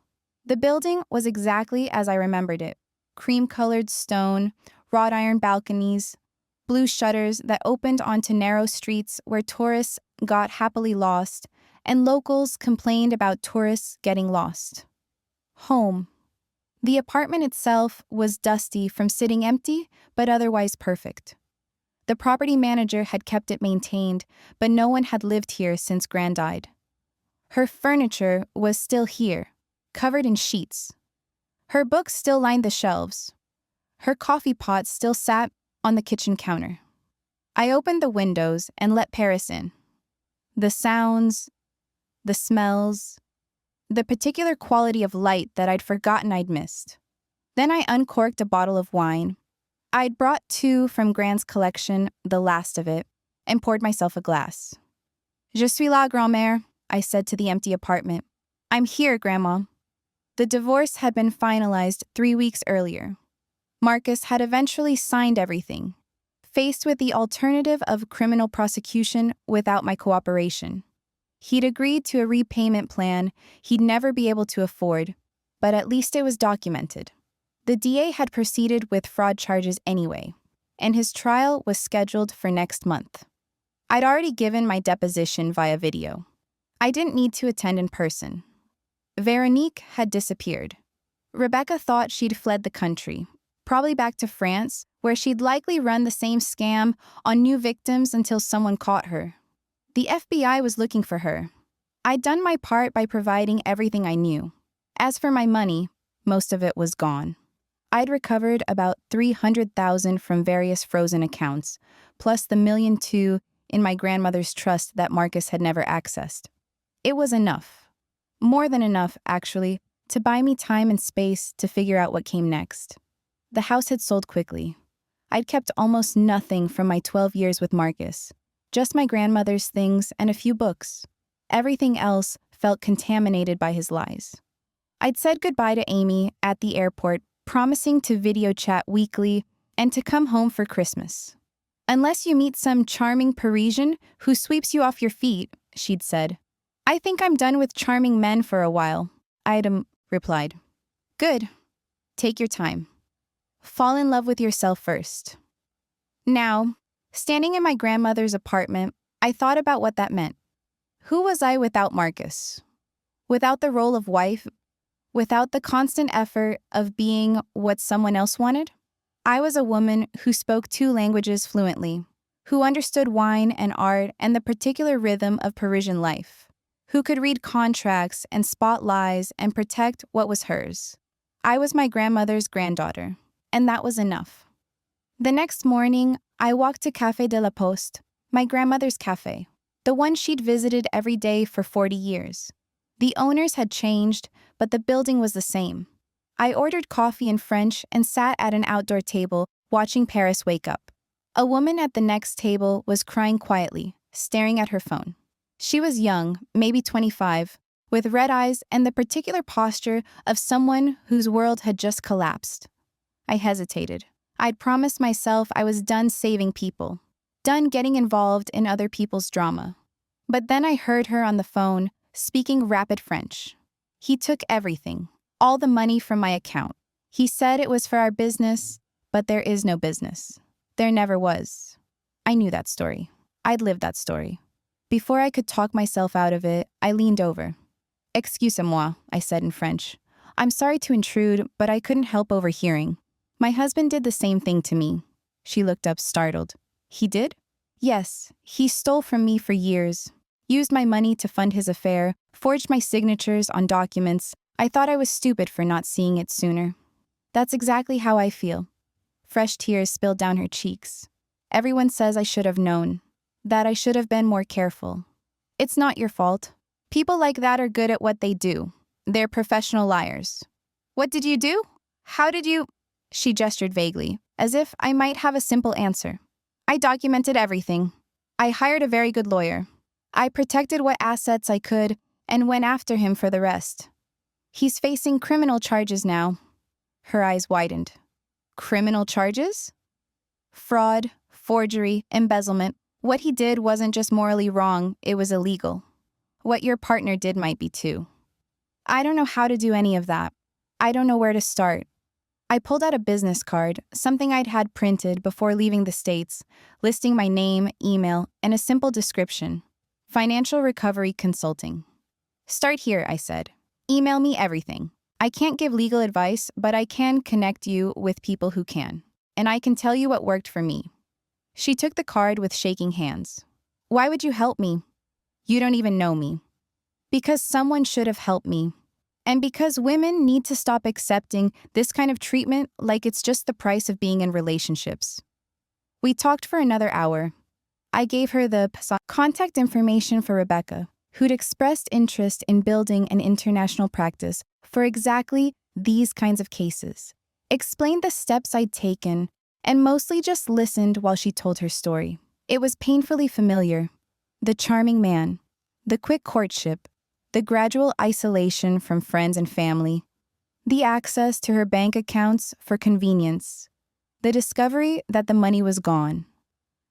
The building was exactly as I remembered it. Cream-colored stone, wrought iron balconies, blue shutters that opened onto narrow streets where tourists got happily lost, and locals complained about tourists getting lost. Home. The apartment itself was dusty from sitting empty, but otherwise perfect. The property manager had kept it maintained, but no one had lived here since Gran died. Her furniture was still here, covered in sheets. Her books still lined the shelves. Her coffee pot still sat on the kitchen counter. I opened the windows and let Paris in. The sounds, the smells, the particular quality of light that I'd forgotten I'd missed. Then I uncorked a bottle of wine. I'd brought 2 from Gran's collection, the last of it, and poured myself a glass. Je suis là, grand-mère, I said to the empty apartment. I'm here, Grandma. The divorce had been finalized 3 weeks earlier. Marcus had eventually signed everything, faced with the alternative of criminal prosecution without my cooperation. He'd agreed to a repayment plan he'd never be able to afford, but at least it was documented. The DA had proceeded with fraud charges anyway, and his trial was scheduled for next month. I'd already given my deposition via video. I didn't need to attend in person. Veronique had disappeared. Rebecca thought she'd fled the country, probably back to France, where she'd likely run the same scam on new victims until someone caught her. The FBI was looking for her. I'd done my part by providing everything I knew. As for my money, most of it was gone. I'd recovered about $300,000 from various frozen accounts, plus the $1.2 million in my grandmother's trust that Marcus had never accessed. It was enough. More than enough, actually, to buy me time and space to figure out what came next. The house had sold quickly. I'd kept almost nothing from my 12 years with Marcus. Just my grandmother's things and a few books. Everything else felt contaminated by his lies. I'd said goodbye to Amy at the airport, promising to video chat weekly and to come home for Christmas. Unless you meet some charming Parisian who sweeps you off your feet, she'd said. I think I'm done with charming men for a while, I'd replied. Good. Take your time. Fall in love with yourself first. Now, standing in my grandmother's apartment, I thought about what that meant. Who was I without Marcus? Without the role of wife? Without the constant effort of being what someone else wanted? I was a woman who spoke 2 languages fluently, who understood wine and art and the particular rhythm of Parisian life, who could read contracts and spot lies and protect what was hers. I was my grandmother's granddaughter, and that was enough. The next morning, I walked to Café de la Poste, my grandmother's cafe, the one she'd visited every day for 40 years. The owners had changed, but the building was the same. I ordered coffee in French and sat at an outdoor table, watching Paris wake up. A woman at the next table was crying quietly, staring at her phone. She was young, maybe 25, with red eyes and the particular posture of someone whose world had just collapsed. I hesitated. I'd promised myself I was done saving people, done getting involved in other people's drama. But then I heard her on the phone, speaking rapid French. He took everything, all the money from my account. He said it was for our business, but there is no business. There never was. I knew that story. I'd lived that story. Before I could talk myself out of it, I leaned over. Excusez-moi, I said in French. I'm sorry to intrude, but I couldn't help overhearing. My husband did the same thing to me. She looked up, startled. He did? Yes, he stole from me for years. Used my money to fund his affair, forged my signatures on documents. I thought I was stupid for not seeing it sooner. That's exactly how I feel. Fresh tears spilled down her cheeks. Everyone says I should have known, that I should have been more careful. It's not your fault. People like that are good at what they do. They're professional liars. What did you do? How did you? She gestured vaguely, as if I might have a simple answer. I documented everything. I hired a very good lawyer. I protected what assets I could and went after him for the rest. He's facing criminal charges now. Her eyes widened. Criminal charges? Fraud, forgery, embezzlement. What he did wasn't just morally wrong, it was illegal. What your partner did might be too. I don't know how to do any of that. I don't know where to start. I pulled out a business card, something I'd had printed before leaving the States, listing my name, email, and a simple description. Financial Recovery Consulting. Start here, I said. Email me everything. I can't give legal advice, but I can connect you with people who can. And I can tell you what worked for me. She took the card with shaking hands. Why would you help me? You don't even know me. Because someone should have helped me. And because women need to stop accepting this kind of treatment like it's just the price of being in relationships. We talked for another hour. I gave her the contact information for Rebecca, who'd expressed interest in building an international practice for exactly these kinds of cases. Explained the steps I'd taken, and mostly just listened while she told her story. It was painfully familiar. The charming man, the quick courtship, the gradual isolation from friends and family, the access to her bank accounts for convenience, the discovery that the money was gone.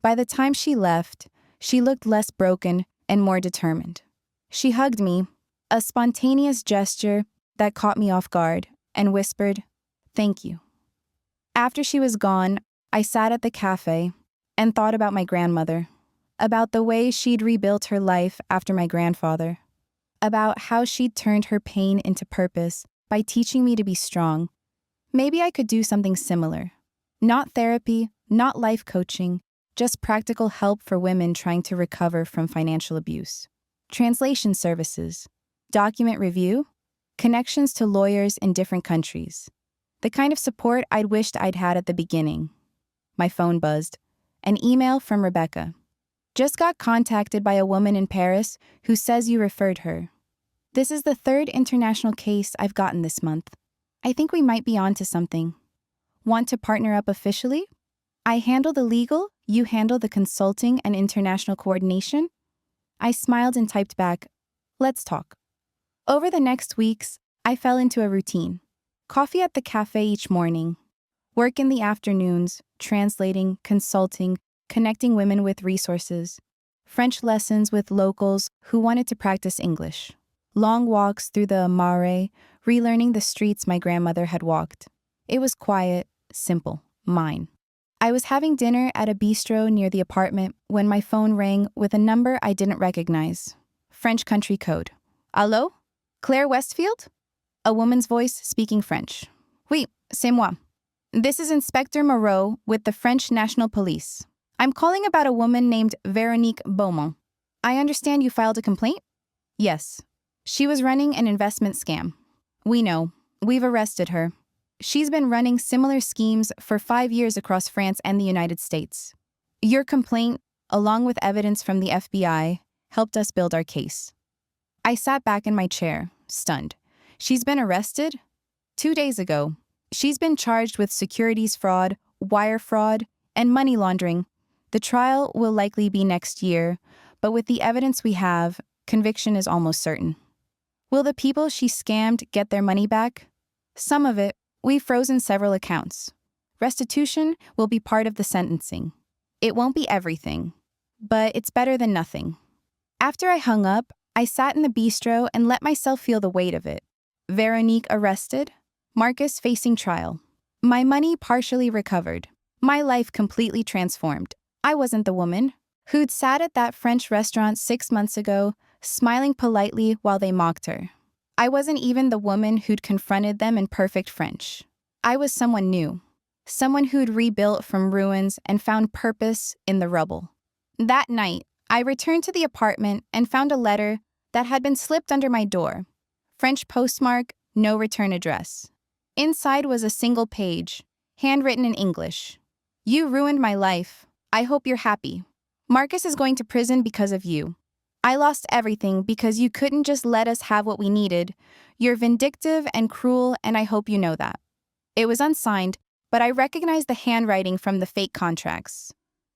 By the time she left, she looked less broken and more determined. She hugged me, a spontaneous gesture that caught me off guard, and whispered, "Thank you." After she was gone, I sat at the cafe and thought about my grandmother, about the way she'd rebuilt her life after my grandfather, about how she'd turned her pain into purpose by teaching me to be strong. Maybe I could do something similar. Not therapy, not life coaching, just practical help for women trying to recover from financial abuse. Translation services, document review, connections to lawyers in different countries. The kind of support I'd wished I'd had at the beginning. My phone buzzed. An email from Rebecca. Just got contacted by a woman in Paris who says you referred her. This is the third international case I've gotten this month. I think we might be onto something. Want to partner up officially? I handle the legal, you handle the consulting and international coordination? I smiled and typed back, "Let's talk." Over the next weeks, I fell into a routine. Coffee at the cafe each morning. Work in the afternoons, translating, consulting, connecting women with resources. French lessons with locals who wanted to practice English. Long walks through the Marais, relearning the streets my grandmother had walked. It was quiet, simple, mine. I was having dinner at a bistro near the apartment when my phone rang with a number I didn't recognize. French country code. Allô? Claire Westfield? A woman's voice speaking French. Oui, c'est moi. This is Inspector Moreau with the French National Police. I'm calling about a woman named Véronique Beaumont. I understand you filed a complaint? Yes. She was running an investment scam. We know. We've arrested her. She's been running similar schemes for 5 years across France and the United States. Your complaint, along with evidence from the FBI, helped us build our case. I sat back in my chair, stunned. She's been arrested? 2 days ago. She's been charged with securities fraud, wire fraud, and money laundering. The trial will likely be next year, but with the evidence we have, conviction is almost certain. Will the people she scammed get their money back? Some of it. We've frozen several accounts. Restitution will be part of the sentencing. It won't be everything, but it's better than nothing. After I hung up, I sat in the bistro and let myself feel the weight of it. Véronique arrested, Marcus facing trial. My money partially recovered. My life completely transformed. I wasn't the woman who'd sat at that French restaurant 6 months ago, smiling politely while they mocked her. I wasn't even the woman who'd confronted them in perfect French. I was someone new, someone who'd rebuilt from ruins and found purpose in the rubble. That night, I returned to the apartment and found a letter that had been slipped under my door. French postmark, no return address. Inside was a single page, handwritten in English. You ruined my life. I hope you're happy. Marcus is going to prison because of you. I lost everything because you couldn't just let us have what we needed. You're vindictive and cruel, and I hope you know that. It was unsigned, but I recognized the handwriting from the fake contracts.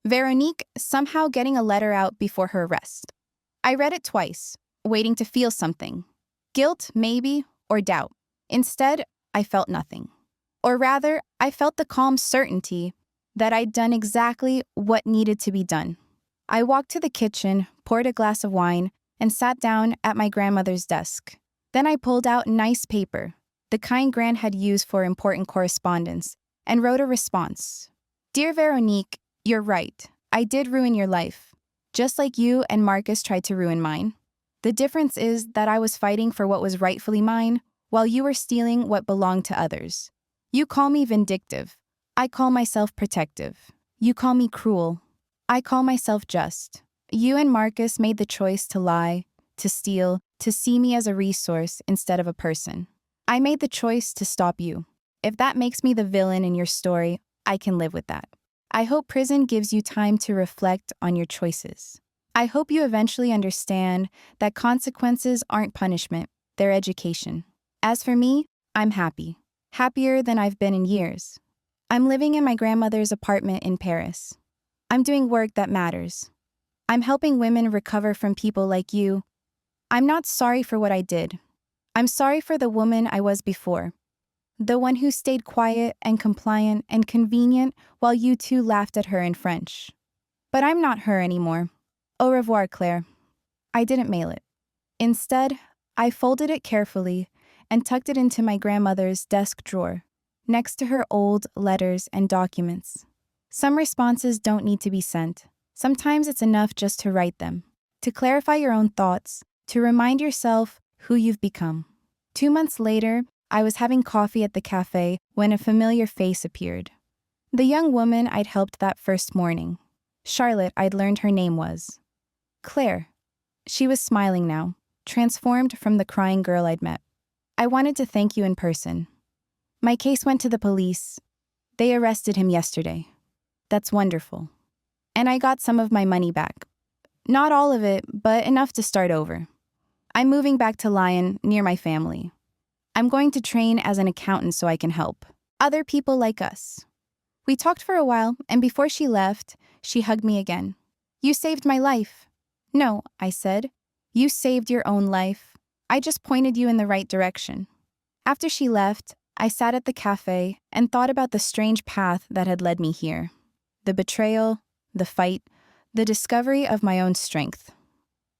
Véronique somehow getting a letter out before her arrest. I read it twice, waiting to feel something. Guilt, maybe, or doubt. Instead, I felt nothing. Or rather, I felt the calm certainty that I'd done exactly what needed to be done. I walked to the kitchen, poured a glass of wine, and sat down at my grandmother's desk. Then I pulled out nice paper, the kind Gran had used for important correspondence, and wrote a response. Dear Veronique, you're right. I did ruin your life, just like you and Marcus tried to ruin mine. The difference is that I was fighting for what was rightfully mine, while you were stealing what belonged to others. You call me vindictive. I call myself protective. You call me cruel. I call myself just. You and Marcus made the choice to lie, to steal, to see me as a resource instead of a person. I made the choice to stop you. If that makes me the villain in your story, I can live with that. I hope prison gives you time to reflect on your choices. I hope you eventually understand that consequences aren't punishment, they're education. As for me, I'm happy. Happier than I've been in years. I'm living in my grandmother's apartment in Paris. I'm doing work that matters. I'm helping women recover from people like you. I'm not sorry for what I did. I'm sorry for the woman I was before. The one who stayed quiet and compliant and convenient while you two laughed at her in French. But I'm not her anymore. Au revoir, Claire. I didn't mail it. Instead, I folded it carefully and tucked it into my grandmother's desk drawer, next to her old letters and documents. Some responses don't need to be sent. Sometimes it's enough just to write them, to clarify your own thoughts, to remind yourself who you've become. 2 months later, I was having coffee at the cafe when a familiar face appeared. The young woman I'd helped that first morning. Charlotte, I'd learned her name was. Claire. She was smiling now, transformed from the crying girl I'd met. I wanted to thank you in person. My case went to the police. They arrested him yesterday. That's wonderful. And I got some of my money back. Not all of it, but enough to start over. I'm moving back to Lyon, near my family. I'm going to train as an accountant so I can help other people like us. We talked for a while, and before she left, she hugged me again. You saved my life. No, I said. You saved your own life. I just pointed you in the right direction. After she left, I sat at the cafe and thought about the strange path that had led me here. The betrayal, the fight, the discovery of my own strength.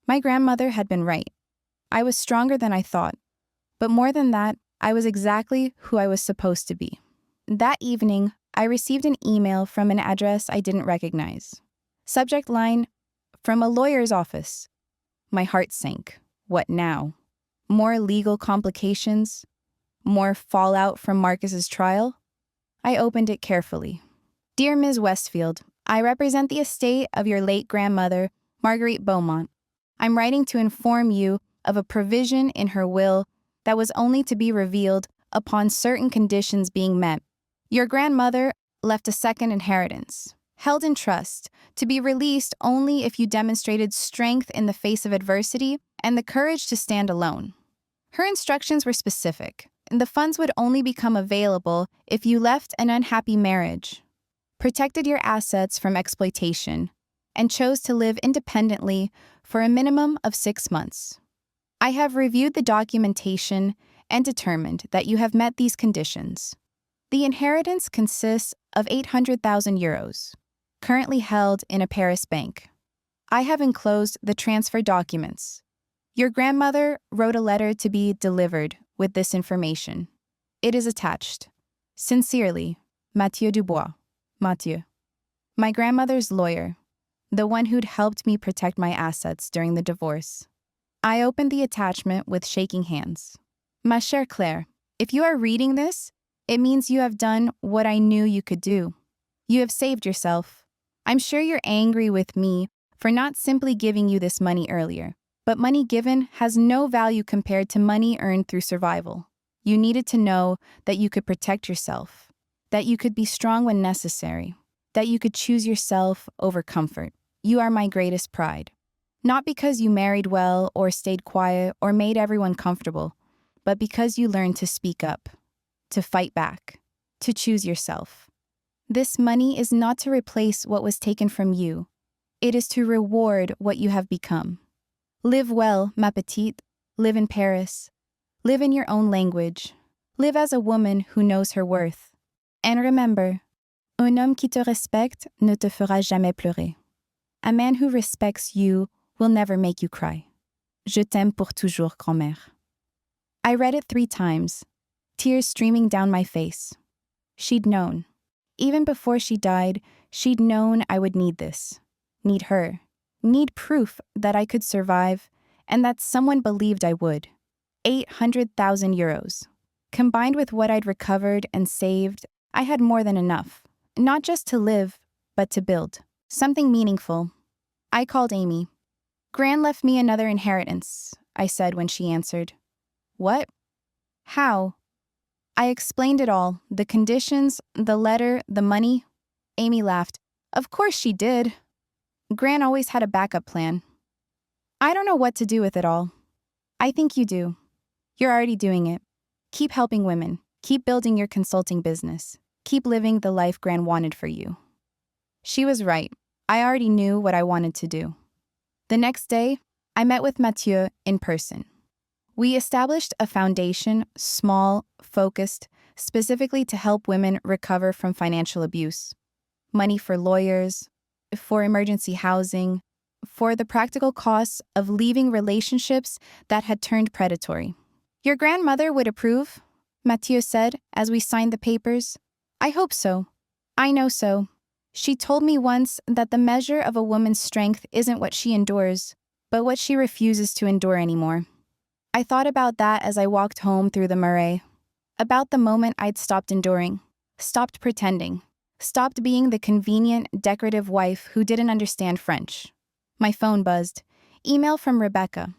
My grandmother had been right. I was stronger than I thought. But more than that, I was exactly who I was supposed to be. That evening, I received an email from an address I didn't recognize. Subject line, from a lawyer's office. My heart sank. What now? More legal complications? More fallout from Marcus's trial? I opened it carefully. Dear Ms. Westfield, I represent the estate of your late grandmother, Marguerite Beaumont. I'm writing to inform you of a provision in her will that was only to be revealed upon certain conditions being met. Your grandmother left a second inheritance, held in trust, to be released only if you demonstrated strength in the face of adversity and the courage to stand alone. Her instructions were specific, and the funds would only become available if you left an unhappy marriage, protected your assets from exploitation, and chose to live independently for a minimum of 6 months. I have reviewed the documentation and determined that you have met these conditions. The inheritance consists of 800,000 euros, currently held in a Paris bank. I have enclosed the transfer documents. Your grandmother wrote a letter to be delivered with this information. It is attached. Sincerely, Mathieu Dubois. Mathieu. My grandmother's lawyer, the one who'd helped me protect my assets during the divorce. I opened the attachment with shaking hands. Ma chère Claire, if you are reading this, it means you have done what I knew you could do. You have saved yourself. I'm sure you're angry with me for not simply giving you this money earlier, but money given has no value compared to money earned through survival. You needed to know that you could protect yourself, that you could be strong when necessary, that you could choose yourself over comfort. You are my greatest pride. Not because you married well or stayed quiet or made everyone comfortable, but because you learned to speak up, to fight back, to choose yourself. This money is not to replace what was taken from you. It is to reward what you have become. Live well, ma petite. Live in Paris. Live in your own language. Live as a woman who knows her worth. And remember, un homme qui te respecte ne te fera jamais pleurer. A man who respects you will never make you cry. Je t'aime pour toujours, grand-mère. I read it 3 times. tears streaming down my face. She'd known. Even before she died, she'd known I would need this. Need her. Need proof that I could survive, and that someone believed I would. 800,000 euros. Combined with what I'd recovered and saved, I had more than enough. Not just to live, but to build. Something meaningful. I called Amy. Gran left me another inheritance, I said when she answered. What? How? I explained it all, the conditions, the letter, the money. Amy laughed. Of course she did. Gran always had a backup plan. I don't know what to do with it all. I think you do. You're already doing it. Keep helping women. Keep building your consulting business. Keep living the life Gran wanted for you. She was right. I already knew what I wanted to do. The next day, I met with Mathieu in person. We established a foundation, small, focused, specifically to help women recover from financial abuse. Money for lawyers, for emergency housing, for the practical costs of leaving relationships that had turned predatory. Your grandmother would approve, Mathieu said as we signed the papers. I hope so. I know so. She told me once that the measure of a woman's strength isn't what she endures, but what she refuses to endure anymore. I thought about that as I walked home through the Marais. About the moment I'd stopped enduring, stopped pretending, stopped being the convenient, decorative wife who didn't understand French. My phone buzzed. Email from Rebecca.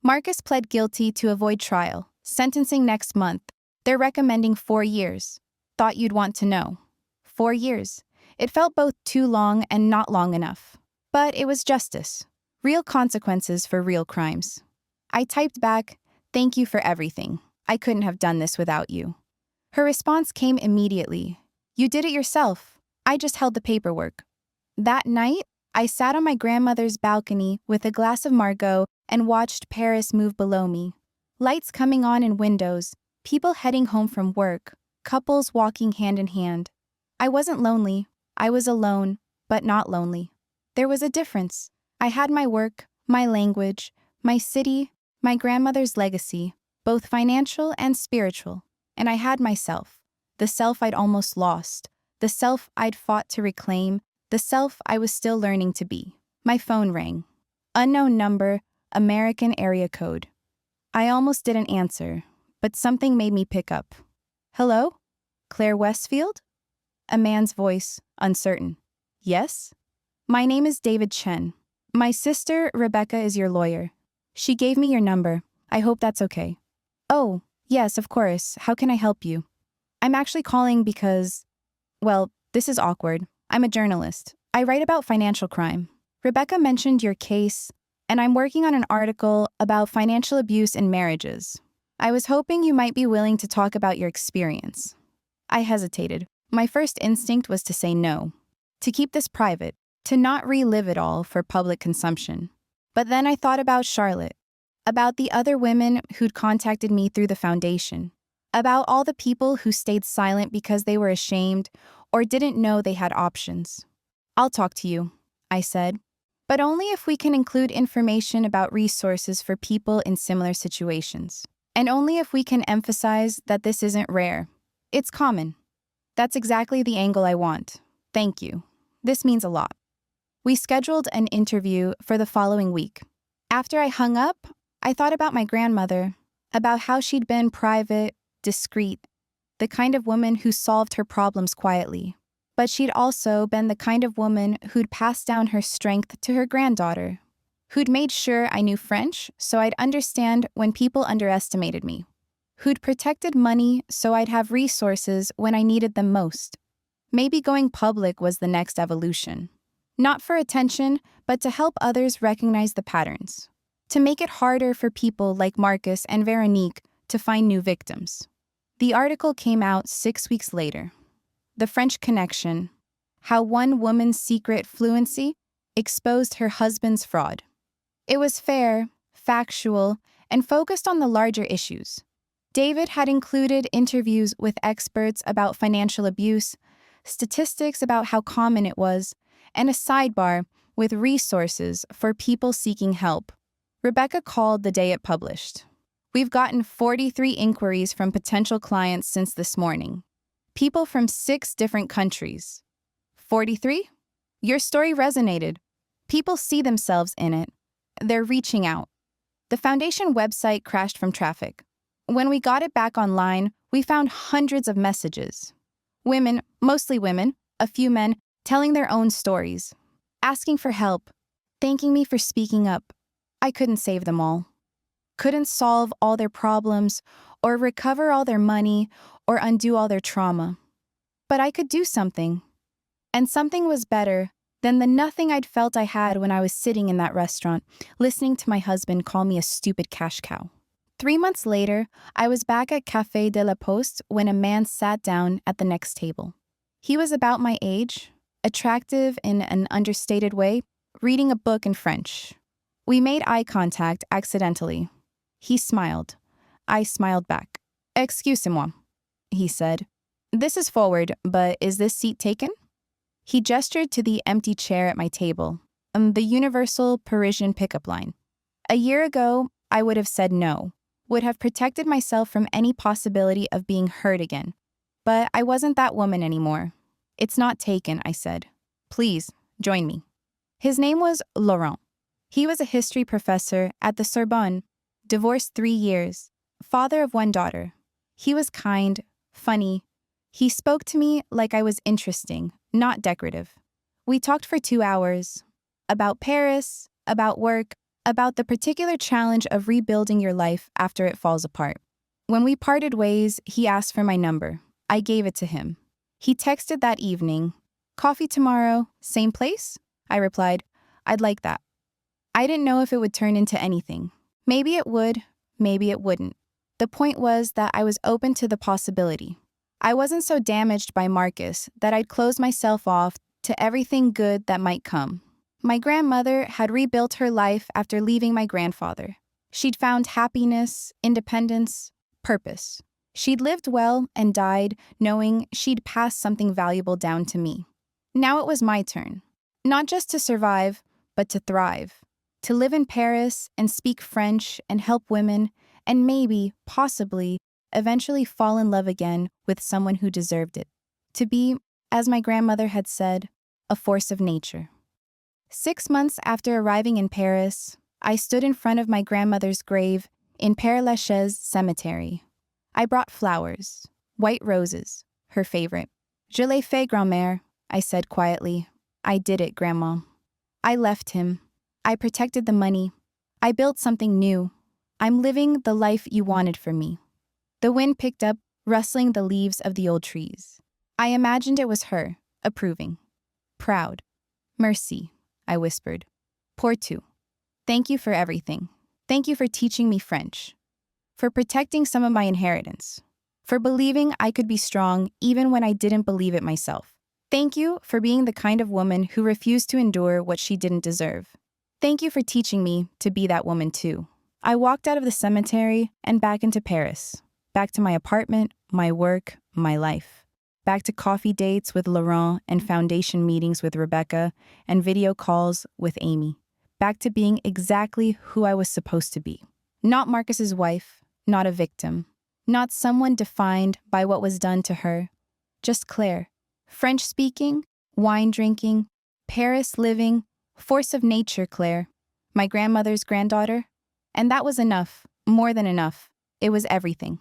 Marcus pled guilty to avoid trial. Sentencing next month. They're recommending 4 years. Thought you'd want to know. 4 years. It felt both too long and not long enough. But it was justice. Real consequences for real crimes. I typed back, thank you for everything. I couldn't have done this without you. Her response came immediately. You did it yourself. I just held the paperwork. That night, I sat on my grandmother's balcony with a glass of Margaux and watched Paris move below me. Lights coming on in windows, people heading home from work, couples walking hand in hand. I wasn't lonely. I was alone, but not lonely. There was a difference. I had my work, my language, my city, my grandmother's legacy, both financial and spiritual, and I had myself, the self I'd almost lost, the self I'd fought to reclaim, the self I was still learning to be. My phone rang. Unknown number, American area code. I almost didn't answer, but something made me pick up. Hello? Claire Westfield? A man's voice, uncertain. Yes? My name is David Chen. My sister, Rebecca, is your lawyer. She gave me your number. I hope that's okay. Oh, yes, of course. How can I help you? I'm actually calling because, well, this is awkward. I'm a journalist. I write about financial crime. Rebecca mentioned your case, and I'm working on an article about financial abuse in marriages. I was hoping you might be willing to talk about your experience. I hesitated. My first instinct was to say no, to keep this private, to not relive it all for public consumption. But then I thought about Charlotte, about the other women who'd contacted me through the foundation, about all the people who stayed silent because they were ashamed or didn't know they had options. I'll talk to you, I said, but only if we can include information about resources for people in similar situations, and only if we can emphasize that this isn't rare. It's common. That's exactly the angle I want. Thank you. This means a lot. We scheduled an interview for the following week. After I hung up, I thought about my grandmother, about how she'd been private, discreet, the kind of woman who solved her problems quietly. But she'd also been the kind of woman who'd passed down her strength to her granddaughter, who'd made sure I knew French so I'd understand when people underestimated me, who'd protected money so I'd have resources when I needed them most. Maybe going public was the next evolution. Not for attention, but to help others recognize the patterns. To make it harder for people like Marcus and Veronique to find new victims. The article came out 6 weeks later. The French Connection: How One Woman's Secret Fluency Exposed Her Husband's Fraud. It was fair, factual, and focused on the larger issues. David had included interviews with experts about financial abuse, statistics about how common it was, and a sidebar with resources for people seeking help. Rebecca called the day it published. We've gotten 43 inquiries from potential clients since this morning. People from 6 different countries. 43? Your story resonated. People see themselves in it. They're reaching out. The foundation website crashed from traffic. When we got it back online, we found hundreds of messages. Women, mostly women, a few men, telling their own stories, asking for help, thanking me for speaking up. I couldn't save them all. Couldn't solve all their problems, or recover all their money, or undo all their trauma. But I could do something. And something was better than the nothing I'd felt I had when I was sitting in that restaurant, listening to my husband call me a stupid cash cow. 3 months later, I was back at Café de la Poste when a man sat down at the next table. He was about my age, attractive in an understated way, reading a book in French. We made eye contact accidentally. He smiled. I smiled back. "Excusez-moi," he said. "This is forward, but is this seat taken?" He gestured to the empty chair at my table, the universal Parisian pickup line. A year ago, I would have said no, would have protected myself from any possibility of being hurt again. But I wasn't that woman anymore. "It's not taken," I said. "Please, join me." His name was Laurent. He was a history professor at the Sorbonne, divorced 3 years, father of 1 daughter. He was kind, funny. He spoke to me like I was interesting, not decorative. We talked for 2 hours about Paris, about work, about the particular challenge of rebuilding your life after it falls apart. When we parted ways, he asked for my number. I gave it to him. He texted that evening, "Coffee tomorrow, same place?" I replied, "I'd like that." I didn't know if it would turn into anything. Maybe it would, maybe it wouldn't. The point was that I was open to the possibility. I wasn't so damaged by Marcus that I'd close myself off to everything good that might come. My grandmother had rebuilt her life after leaving my grandfather. She'd found happiness, independence, purpose. She'd lived well and died knowing she'd passed something valuable down to me. Now it was my turn. Not just to survive, but to thrive. To live in Paris and speak French and help women and maybe, possibly, eventually fall in love again with someone who deserved it. To be, as my grandmother had said, a force of nature. 6 months after arriving in Paris, I stood in front of my grandmother's grave in Père Lachaise Cemetery. I brought flowers, white roses, her favorite. "Je l'ai fait, grand-mère," I said quietly. "I did it, grandma." I left him. I protected the money. I built something new. I'm living the life you wanted for me. The wind picked up, rustling the leaves of the old trees. I imagined it was her, approving. "Proud. Merci," I whispered. "Pour tout. Thank you for everything. Thank you for teaching me French. For protecting some of my inheritance. For believing I could be strong even when I didn't believe it myself. Thank you for being the kind of woman who refused to endure what she didn't deserve. Thank you for teaching me to be that woman too." I walked out of the cemetery and back into Paris. Back to my apartment, my work, my life. Back to coffee dates with Laurent and foundation meetings with Rebecca and video calls with Amy. Back to being exactly who I was supposed to be. Not Marcus's wife, not a victim. Not someone defined by what was done to her. Just Claire. French speaking, wine drinking, Paris living, force of nature Claire. My grandmother's granddaughter. And that was enough, more than enough. It was everything.